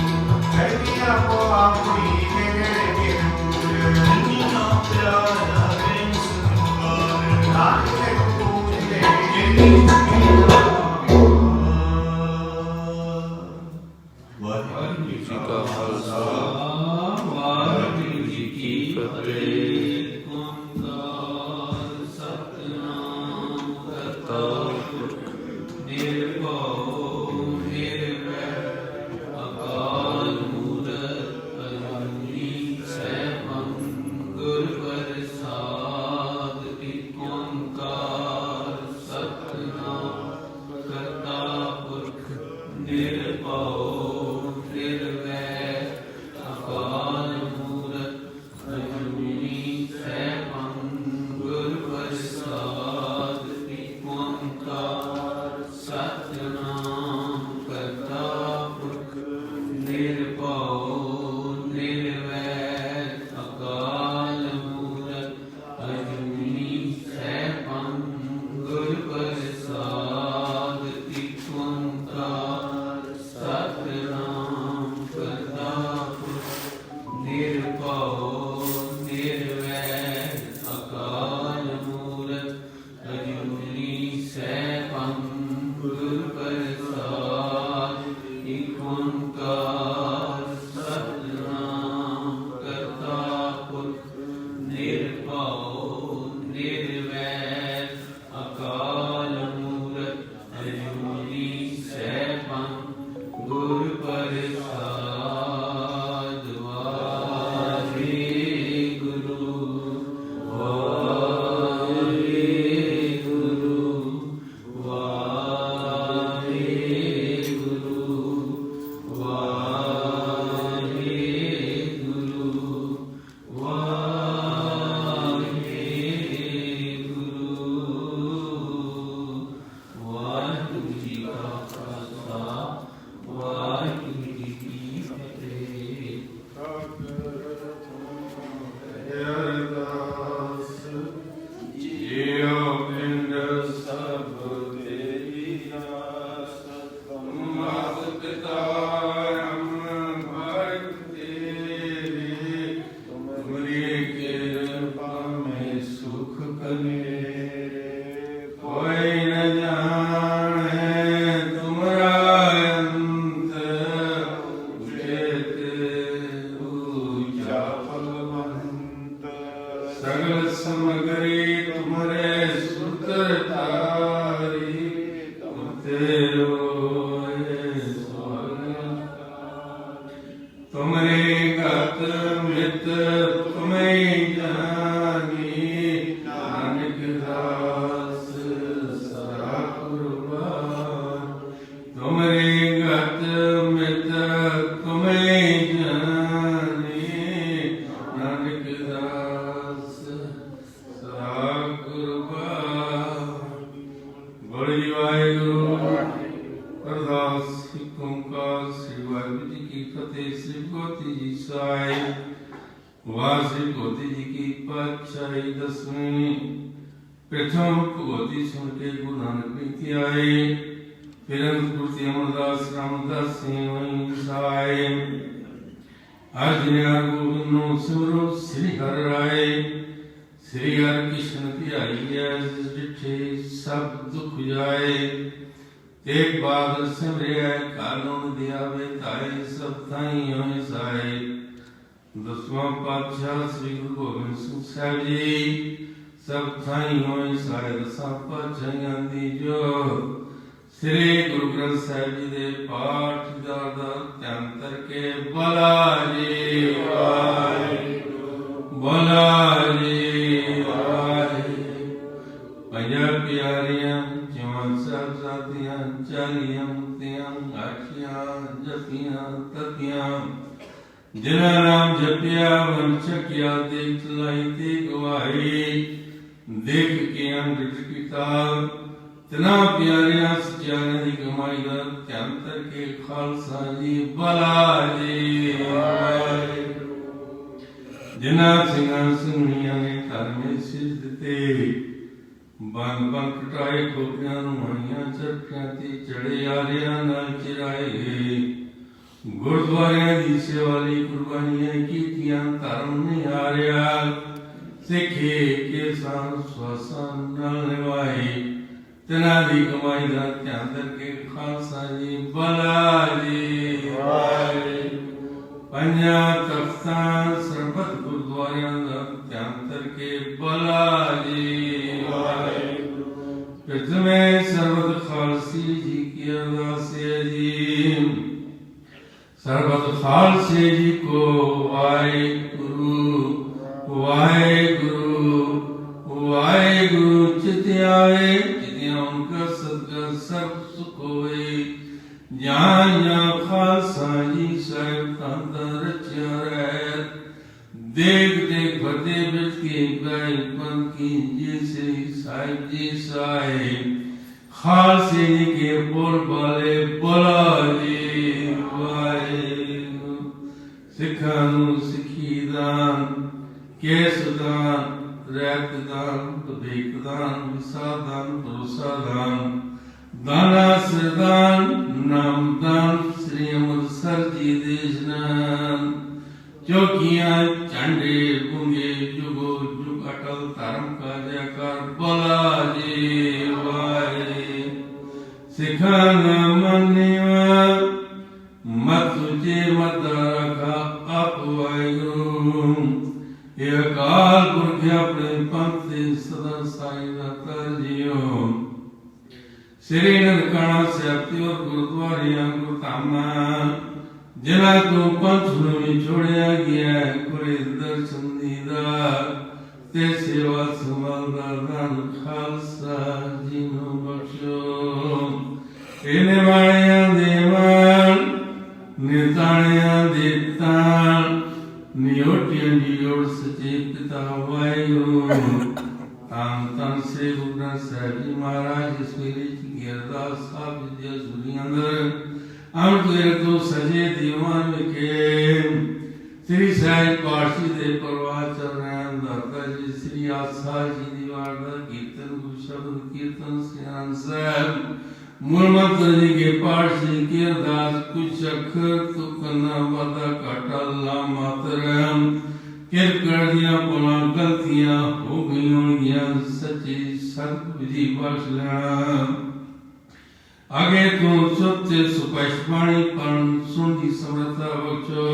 ਕਹਿਨੀ ਆਪੋ ਆਪਣੀ ਤੇਰੇ ਕੇ ਨੂਰ ਜਿਨੀ ਨਾ ਪਿਆਰਾ ਰੇ ਸੰਕਾਰ ਨਾਨਕ ਤੇ ਪੂਜਦੇ ਵਾਹਿਗੁਰੂ ਜੀ ਜੀ ਕਾ ਖਾਲਸਾ ਵਾਹਿਗੁਰੂ ਜੀ ਕੀ ਫਤਿਹ ਓੰਕਾਰ ਸਤਿਨਾਮ ਕਰਤਾ ਪੁਰਖ ਨਿਰਭਉ ਨਿਰਵੈਰ ਅਕਾਲ ਮੂਰਤ ਅਜੂਨੀ ਸੈਭੰ ਗੁਰ ਪ੍ਰਸਾਦ ਇਕ ਓੰਕਾਰ ਸਤਿਨਾਮ ਕਰਤਾ ਪੁਰਖ ਨਿਰਭਉ ਨਿਰਵੈਰ ਅਕਾਲ ਮੂਰਤ ਅਜੂਨੀ सगल समगरी तुम्हारे सूत्र तारी तुम तेरो तुम्हारे गत मित तुम्हें जानी नानक दास सदा कुर्बान तुम्हारे गत मित तुम्हें जानी नानक दास सदा कुर्बान। बड़ी वाहिगुरु अरदास सिख ओंकार श्री वाहिगुरु जी की फतेह। श्री भगवती जी साई वाह श्री भगवती जी की पातशाही दसवीं प्रथम भगवती सुन के गुरु नानक बीती आए फिर अंतपुर अमरदास रामदास सिंह साई आज गोविंद सिमरो श्री हर राय श्री हर कृष्ण ध्याई जिठे सब दुख जाए एक बार सिमरिया कानून दियावे ताए सब थाई होए साए। दसवां पातशाह श्री गुरु गोबिंद सिंह साहिब जी सब थाई होए साए। दसां पातशाहियां दी जो श्री गुरु ग्रंथ साहिब जी दे पाठ दा ध्यान करके बोला जी वाहिगुरु बोला जी वाहिगुरु। पंजाब प्यारियां जवान साहबजादियां चालियां मुक्तियां आखियां जपियां तपियां जिन्हां नाम जपिया वंशकिया देख लाई ते गवाही देख के अंगठ किता तना प्यारियां सच्चाइयां दी कमाई दा ध्यान करके खालसा जी भला जी वाहिगुरु। जिन्हां सिंहां सिंहियां ने धर्मे सिर दिते बन बन कटाए खोपियां नुमाइयां चरखियां ते चढ़े आरियां नाल चिराए गए गुरुद्वारियां दी सेवा लई कुर्बानियां कीतियां धर्म नहीं हारिया सिखे के सान स्वासां नाल निभाए तना दी कमाई दा ध्यान करके खालसा जी भला जी वाहिगुरु। पंजा तख्तां सरबत गुरुद्वारियां दा ध्यान करके भला जी वाहिगुरु। प्रथमे सरबत खालसी जी की अरदास है जी सरबत खालसे जी को वाहिगुरु वाहिगुरु वाहिगुरु चित आए चितियां उनका सदका सब सुख होए। जहाँ जहाँ खालसा जी साहिब तांदा रचिया रह देख देख भरते बिच के गाय बन की जैसे साहिब जी साहिब खालसे जी के बोल बाले बोला जी वाहिगुरु। सिखां नूं सिखी दान केस दान रैत दान भविक दान विसा दान भरोसा दान दाना सरदान नाम दान श्री अमृतसर जी देश नाम चौकियां झंडे गुंगे जुगो जुग अटल धर्म का जयकार बोला जी वाहिगुरु। सिखा न मनिवा मत तुझे मत रखा आप वाहिगुरु। ये अकाल पुरख अपने पंथ सदा साई दाता जियो। श्री ननकाना साहिब और गुरुद्वारियां गुरधामा जिन्हां तो पंथ में छोड़िया गया कुरे दर्शन दीदार ते सेवा संभाल दान खालसा जी नु बख्शो। इने वाणियां देवान निताणियां देतान नियोटियां नियोट सचे पिता वाहिगुरु। तान तान श्री गुरु ग्रंथ साहिब जी महाराज इस वेले की अरदास साहब जी सुनी अंदर अमृत तो सजे दीवान के श्री साहिब पाशी दे परवाह चल रहे हैं दाता जी श्री आसा जी दीवार दा कीर्तन शब्द कीर्तन सियान साहब मूल मंत्र जी के पाठ श्री की अरदास कुछ अखर तो कन्ना वादा काटा ला मातरम किर कर दिया पुना गलतियां हो गई होंगियां सच्ची सत विधि बख्श लेना। आगे तू सत्य सुपष्टवाणी पण सुन की समर्था बख्शो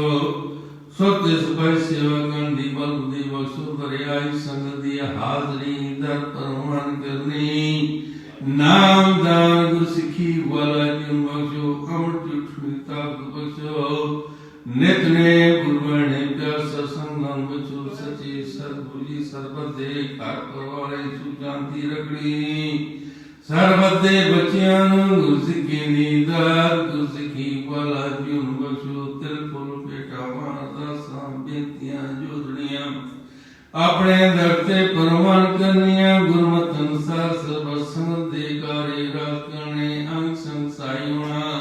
ਸੋਤੇ ਸੁਪਾਈ ਸੇਵਾ ਕਰਨ ਦੀ ਬਲ ਦੀ ਬਖਸ਼ੋ ਦਰਿਆਈ ਸੰਗਤ ਦੀ ਹਾਜ਼ਰੀ ਦਰ ਪਰਵਾਨ ਕਰਨੀ ਨਾਮ ਦਾਨ ਗੁਰ ਸਿੱਖੀ ਵਾਲਾ ਜੀ ਬਖਸ਼ੋ ਅਮਰ ਜੁਠੀ ਤਾਕਤ ਬਖਸ਼ੋ ਨਿਤਨੇ ਗੁਰਬਾਣੀ ਪਿਆਰ ਸਤਸੰਗਾਂ ਬਖਸ਼ੋ ਸੱਚੇ ਸਤਿਗੁਰੂ ਜੀ ਸਰਬਤ ਦੇ ਘਰ ਪਰਵਾਰੇ ਸੁਖ ਸ਼ਾਂਤੀ ਰਖੜੀ ਸਰਬਤ ਦੇ ਬੱਚਿਆਂ ਨੂੰ ਗੁਰ ਸਿੱਖੀ ਦੀ ਦਾਤ ਗੁਰ ਸਿੱਖੀ ਵਾਲਾ ਜੀ ਬਖਸ਼ੋ ਤਿਲ ਫੁੱਲ ਭੇਟਾਵਾਂ ਅਰਦਾਸਾਂ ਬੇਨਤੀਆਂ ਜੋਦੜੀਆਂ ਆਪਣੇ ਦਰ ਤੇ ਪਰਵਾਨ ਕਰਨੀਆਂ ਗੁਰਮਤਿ ਅਨੁਸਾਰ ਸਰਬ ਸੰਗਤ ਦੇ ਕਾਰੇ ਰਾਤ ਕਰਨੇ ਅੰਗ ਸੰਗ ਸਾਈ ਹੋਣਾ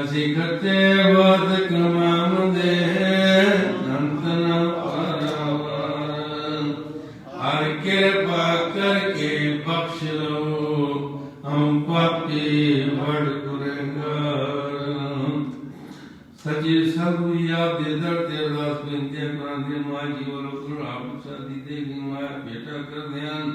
ਅਸੀਂ ਕਰਤੇ ਬਾਤ ਕਮਾਮ ਦੇ ਨੰਤਨ ਪਰਵਾਰ ਹਰ ਕਿਰਪਾ ਕਰਕੇ ਬਖਸ਼ ਲੋ ਹਮ ਪਾਪੀ ਵਡ ਗੁਰੇਗਾਰ ਸੱਚੇ ਸਤਿਗੁਰੂ ਜੀ ਆਪ ਦੇ ਦਰ ਤੇ ਅਰਦਾਸ ਬੇਨਤੀਆਂ ਕਰਾਂਗੇ ਮਾਂ ਜੀ ਵੱਲੋਂ ਗੁਰੂ ਆਪ ਸਾਦੀ ਦੇ ਮਾਂ ਬੇਟਾ ਕਰਦੇ ਹਨ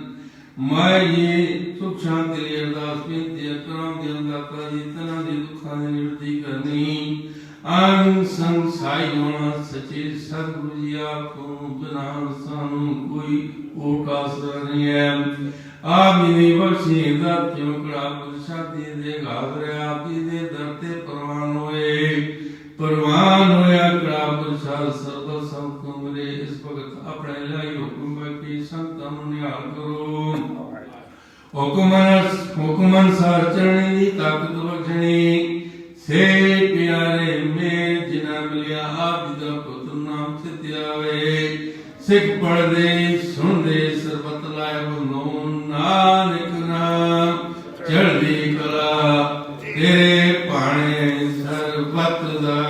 ਮਾਂ ਜੀ ਸੁਖ ਸ਼ਾਂਤੀ ਲਈ ਅਰਦਾਸ ਬੇਨਤੀਆਂ ਕਰਾਂਗੇ ਦਾਤਾ ਜੀ ਤਨਾਂ ਦੇ ਦੁੱਖਾਂ ਦੀ ਨਿਵਰਤੀ ਕਰਨੀ ਅੰਗ ਸੰਗ ਸਾਈ ਹੋਣਾ ਸੱਚੇ ਸਤਿਗੁਰੂ ਜੀ ਆਪ ਤੋਂ ਬਿਨਾਂ ਸਾਨੂੰ ਕੋਈ ਆਸਰਾ ਨਹੀਂ ਹੈ ਆਪ ਜੀ ਬਖਸ਼ੀ ਦਾਤ ਕਿਉਂ ਕੜਾ ਪ੍ਰਸ਼ਾਦੀ ਦੇ ਗਾਦਰੇ ਆਪ ਜੀ ਦੇ ਦਰ ਤੇ ਪ੍ਰਵਾਨ ਹੋਇਆ ਕੜਾ ਪ੍ਰਸ਼ਾਦ ਸਰਬ ਸੰਤ ਤੁਮਰੇ ਇਸ ਭਗਤ ਆਪਣੇ ਲਈ ਹੁਕਮ ਬਾਕੀ ਸੰਤਾਂ ਨੂੰ ਨਿਹਾਲ ਕਰੋ ਹੁਕਮ ਅਨੁਸਾਰ ਚਰਣੀ ਦੀ ਤਾਕਤ ਬਖਸ਼ਣੀ ਸੇ ਪਿਆਰੇ ਮੇ ਜਿਨਾ ਮਿਲਿਆ ਆਪ ਜੀ ਦਾ ਪੁੱਤਰ ਨਾਮ ਚਿਤਿਆਵੇ ਸਿੱਖ ਪੜਦੇ ਸੁਣਦੇ ਸਰਬਤ ਲਾਇ ਬਨੋ ਨਾਨਕ ਨਾਮ ਚੜ੍ਹਦੀ ਕਲਾ ਤੇਰੇ ਭਾਣੇ ਸਰਬਤ ਦਾ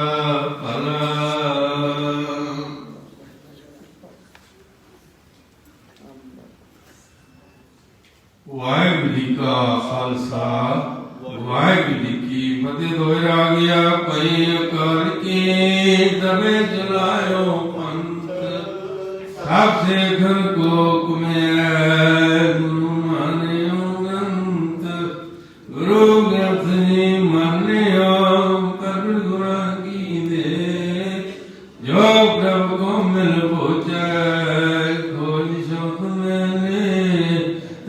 ਭਲਾ ਵਾਹਿਗੁਰੂ ਜੀ ਕਾ ਖਾਲਸਾ ਵਾਹਿਗੁਰੂ ਜੀ ਕੀ ਫਤਿਹ ਦੋਇ ਆ ਗਿਆ ਪਈ ਅਕਾਲ ਕੀ ਦਵੇ ਚਲਾਇਓ ਪੰਥ ਸਭ ਸੇ ਘਰ ਕੋ ਕੁਮੇ ਗੁਰੂ ਮਾਨਿਓ ਗ੍ਰੰਥ ਗੁਰੂ ਗ੍ਰੰਥ ਜੀ ਮਾਨਿਓ ਕਰ ਗੁਰਾਂ ਕੀ ਦੇ ਜੋ ਪ੍ਰਭ ਕੋ ਮਿਲ ਪਹੁੰਚੈ ਕੋਈ ਸ਼ਬਦ ਮੈਨੇ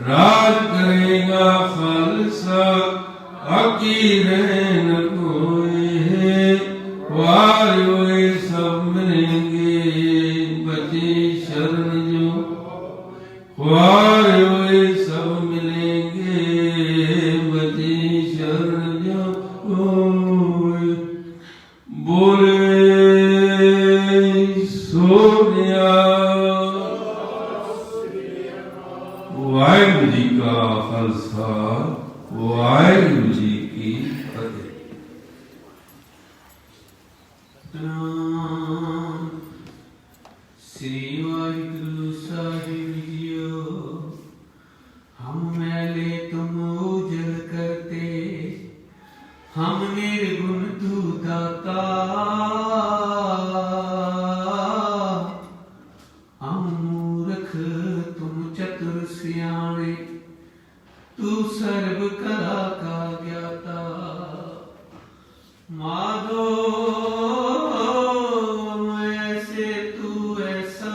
ਰਾਜ ਕਰੇਗਾ ਖਾਲਸਾ ਆਕੀ ਰਹਿ ਨ ਕੋਏ ਵਾਰ ਹੋਏ ਸਭ ਮਿਲੇਂਗੇ ਬਚੇ ਸ਼ਰਨ ਜੋ ਵਾਰ ਹੋਏ ਸਭ ਮਿਲੇਂਗੇ ਬਚੇ ਸ਼ਰਨ ਜੋ ਹੋਏ ਬੋਲੇ ਸੋਨਿਆ ਵਾਹਿਗੁਰੂ ਜੀ ਕਾ ਖਾਲਸਾ ਵਾਹਿਗੁਰੂ ਜੀ ਕੀ ਫਤਿਹ श्री वाहिगुरु साहिब जियो हम मैले तुम उजल करते हम निर्गुण तू दाता हम मूर्ख तुम चतुर सियाणे तू सर्व कला का ज्ञाता माधो ऐसे तू ऐसा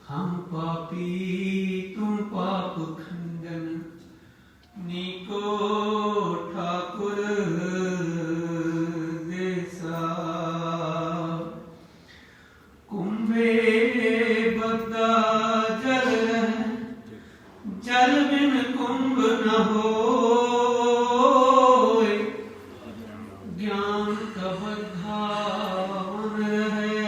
हम पापी तुम पाप खंडन नीको ठाकुर देसा कुंभे बद्दा जल रह जल बिन कुंभ न हो ज्ञान का बद्धावन है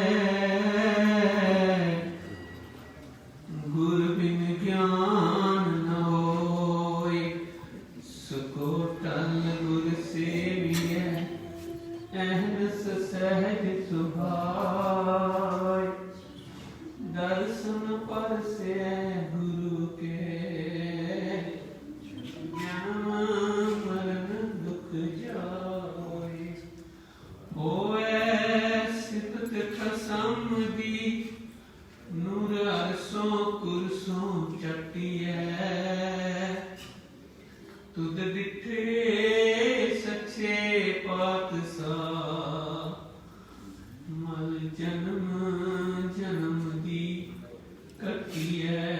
गुर बिन ज्ञान न होय सको टल गुर सेविय अहनस सहज सुभाय दर्शन पर से गुरु के ज्ञान मरण दुख जाय होए सिफत खसम दी नूर अरसों कुरसों चटिए तुद दिठे सच्चे पातशाह ਜਨਮ ਜਨਮ ਦੀ ਕੱਟੀਐ।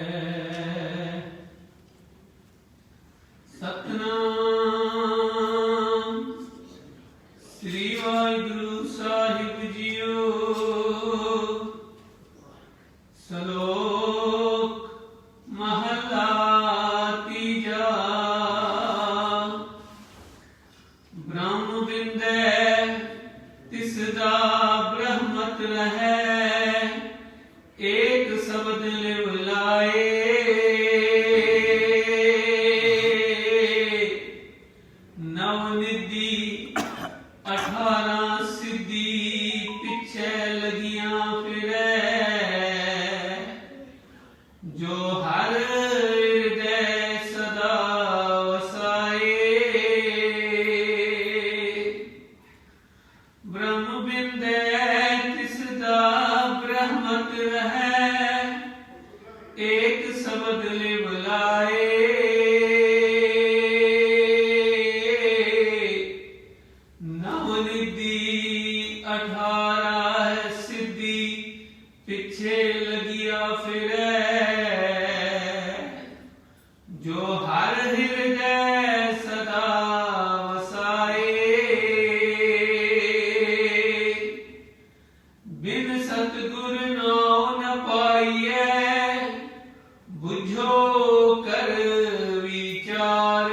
ਸਤਨਾਮ ਸ੍ਰੀ ਵਾਹਿਗੁਰੂ ਸਾਹਿਬ ਜੀਓ। ਸ਼ਲੋਕ ਮਹਲਾ ਤੀਜਾ। ਬ੍ਰਹਮ ਬਿੰਦੈ ਤਿਸ ਦਾ ਬ੍ਰਹਮਤ ਰਹੈ, ਏਕ ਸ਼ਬਦ ਲਿਵ ਲਾਏ। ਨਵ ਨਿਧੀ 18 ਸਿੱਧੀ, ਪਿੱਛੇ ਲਗੀਆਂ ਫਿਰੈ। ਜੋ ਹਰ ਹਿਰਦੈ ਸਦਾ ਵਸਾਏ। ਬ੍ਰਹਮ ਬਿੰਦੈ ਤਿਸ ਦਾ ਬ੍ਰਹਮਤ ਰਹੈ, ਏਕ ਸ਼ਬਦ ਲਿਵ ਲਾਏ। ਨਵ ਨਿਧੀ 18 ਸਿੱਧੀ, ਪਿੱਛੇ ਲਗਿਆ ਫਿਰੈ। ਜੋ ਹਰ ਹਿਰਦੈ ਸਦਾ ਵਸਾਏ। ਬਿਨ ਸਤਿਗੁਰ ਨਾਉ ਨ ਪਾਈਐ, ਬੁਝੋ ਕਰ ਵਿਚਾਰ।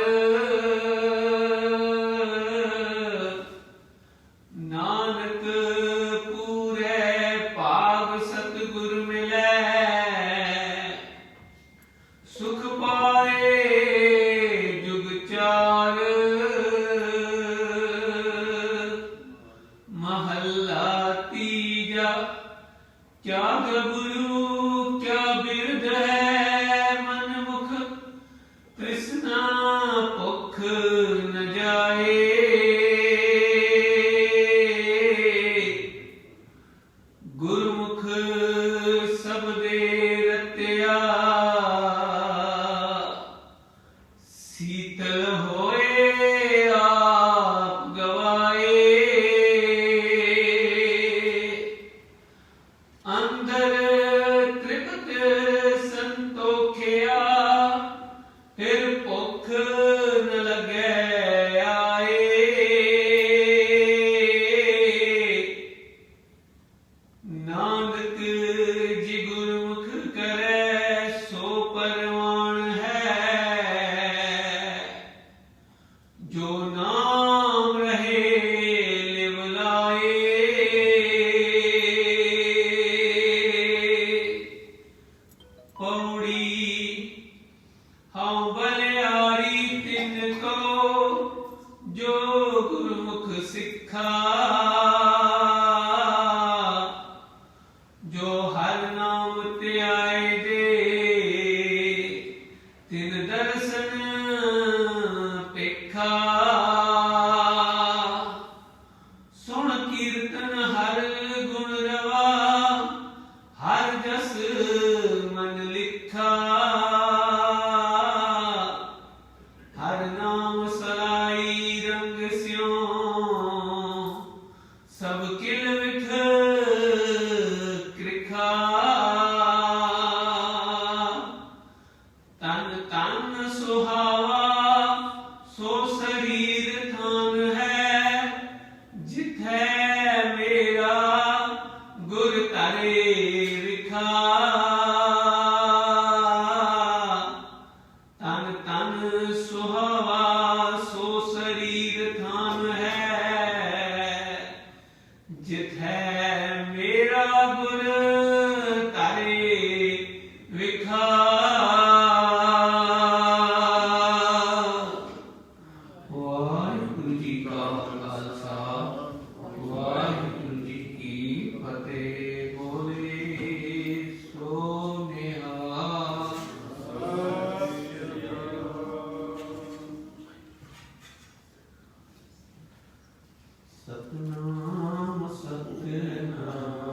ਨਾਨਕ ਪੂਰੇ ਭਾਗ ਸਤਿਗੁਰ ਮਿਲੈ, ਸੁਖ ਪਾਏ ਜੁਗ ਚਾਰ। ਮਹੱਲਾ ਤੀਜਾ। ਕਿਆ ਗੱਭਰੂ ਕਿਆ ਬਿਰਧ ਹੈ, ਮਨ ਮੁਖ ਤ੍ਰਿਸ਼ਨਾ ਭੁਖ ਨ ਜਾਏ। ਗੁਰਮੁਖ ਸਬਦੇ ਰਤਿਆ, ਸੀਤਲ ਹੋਏ ਆਪ ਗਵਾਏ। ਅੰਦਰ ਤ੍ਰਿਪਤ ਸੰਤੋਖਿਆ, ਫਿਰ ਭੁੱਖ ਨ ਲਗੈ ਆਏ। ਨਾਨਕ ਜੀ ਗੁਰਮੁਖ ਕਰੈ, ਸੋ ਪਰਵਾਣ ਹੈ। ਜੋ ਨਾਮ ਰਹੇ ਲਿਵ ਲਾਏ। ਪੌੜੀ ਹਉ ਬਲਿਆਰੀ ਤਿਨ ਕੋ, ਜੋ ਗੁਰਮੁਖ ਸਿੱਖਾ। ਜੋ ਹਰ ਨਾਮ ਧਿਆਏ ਦੇ, ਤਿਨ ਦਰਸ਼ਨ ਪੇਖਾ। ਸੁਣ ਕੀਰਤਨ ਹਰ ਗੁਣ ਰਵਾ, ਹਰ ਜਸ ਮਨ ਲਿਖਾ। ਹਰ ਨਾਮ ਸਲਾਈ ਰੰਗ ਸਿਉ, ਸਭ ਕਿਲ ਵਿਖ ਕ੍ਰਿਖਾ। ਤਨ ਤਨ ਸੁਹਾਵਾ, ਸੋ ਸਰੀਰ ਥਾਨ ਹੈ। ਜਿਥੈ ਮੇਰਾ ਗੁਰ ਧਰੇ ਵਿਖਾ। ਤਨ ਤਨ ਸੁਹਾਵਾ, ਸੋ ਸਰੀਰ ਥਾਨ ਹੈ। ਜਿਥੈ ਮੇਰਾ ਗੁਰ ਧਰੇ ਵਿਖਾ। ਵਾਹਿਗੁਰੂ ਜੀ ਕਾ ਖਾਲਸਾ, ਵਾਹਿਗੁਰੂ ਜੀ ਕੀ ਫਤਿਹ। ਬੋਲੇ ਸੋ ਨਿਹਾਲ। ਸਤਨਾਮ ਸਤਨਾਮ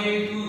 ਵਾਹਿਗੁਰੂ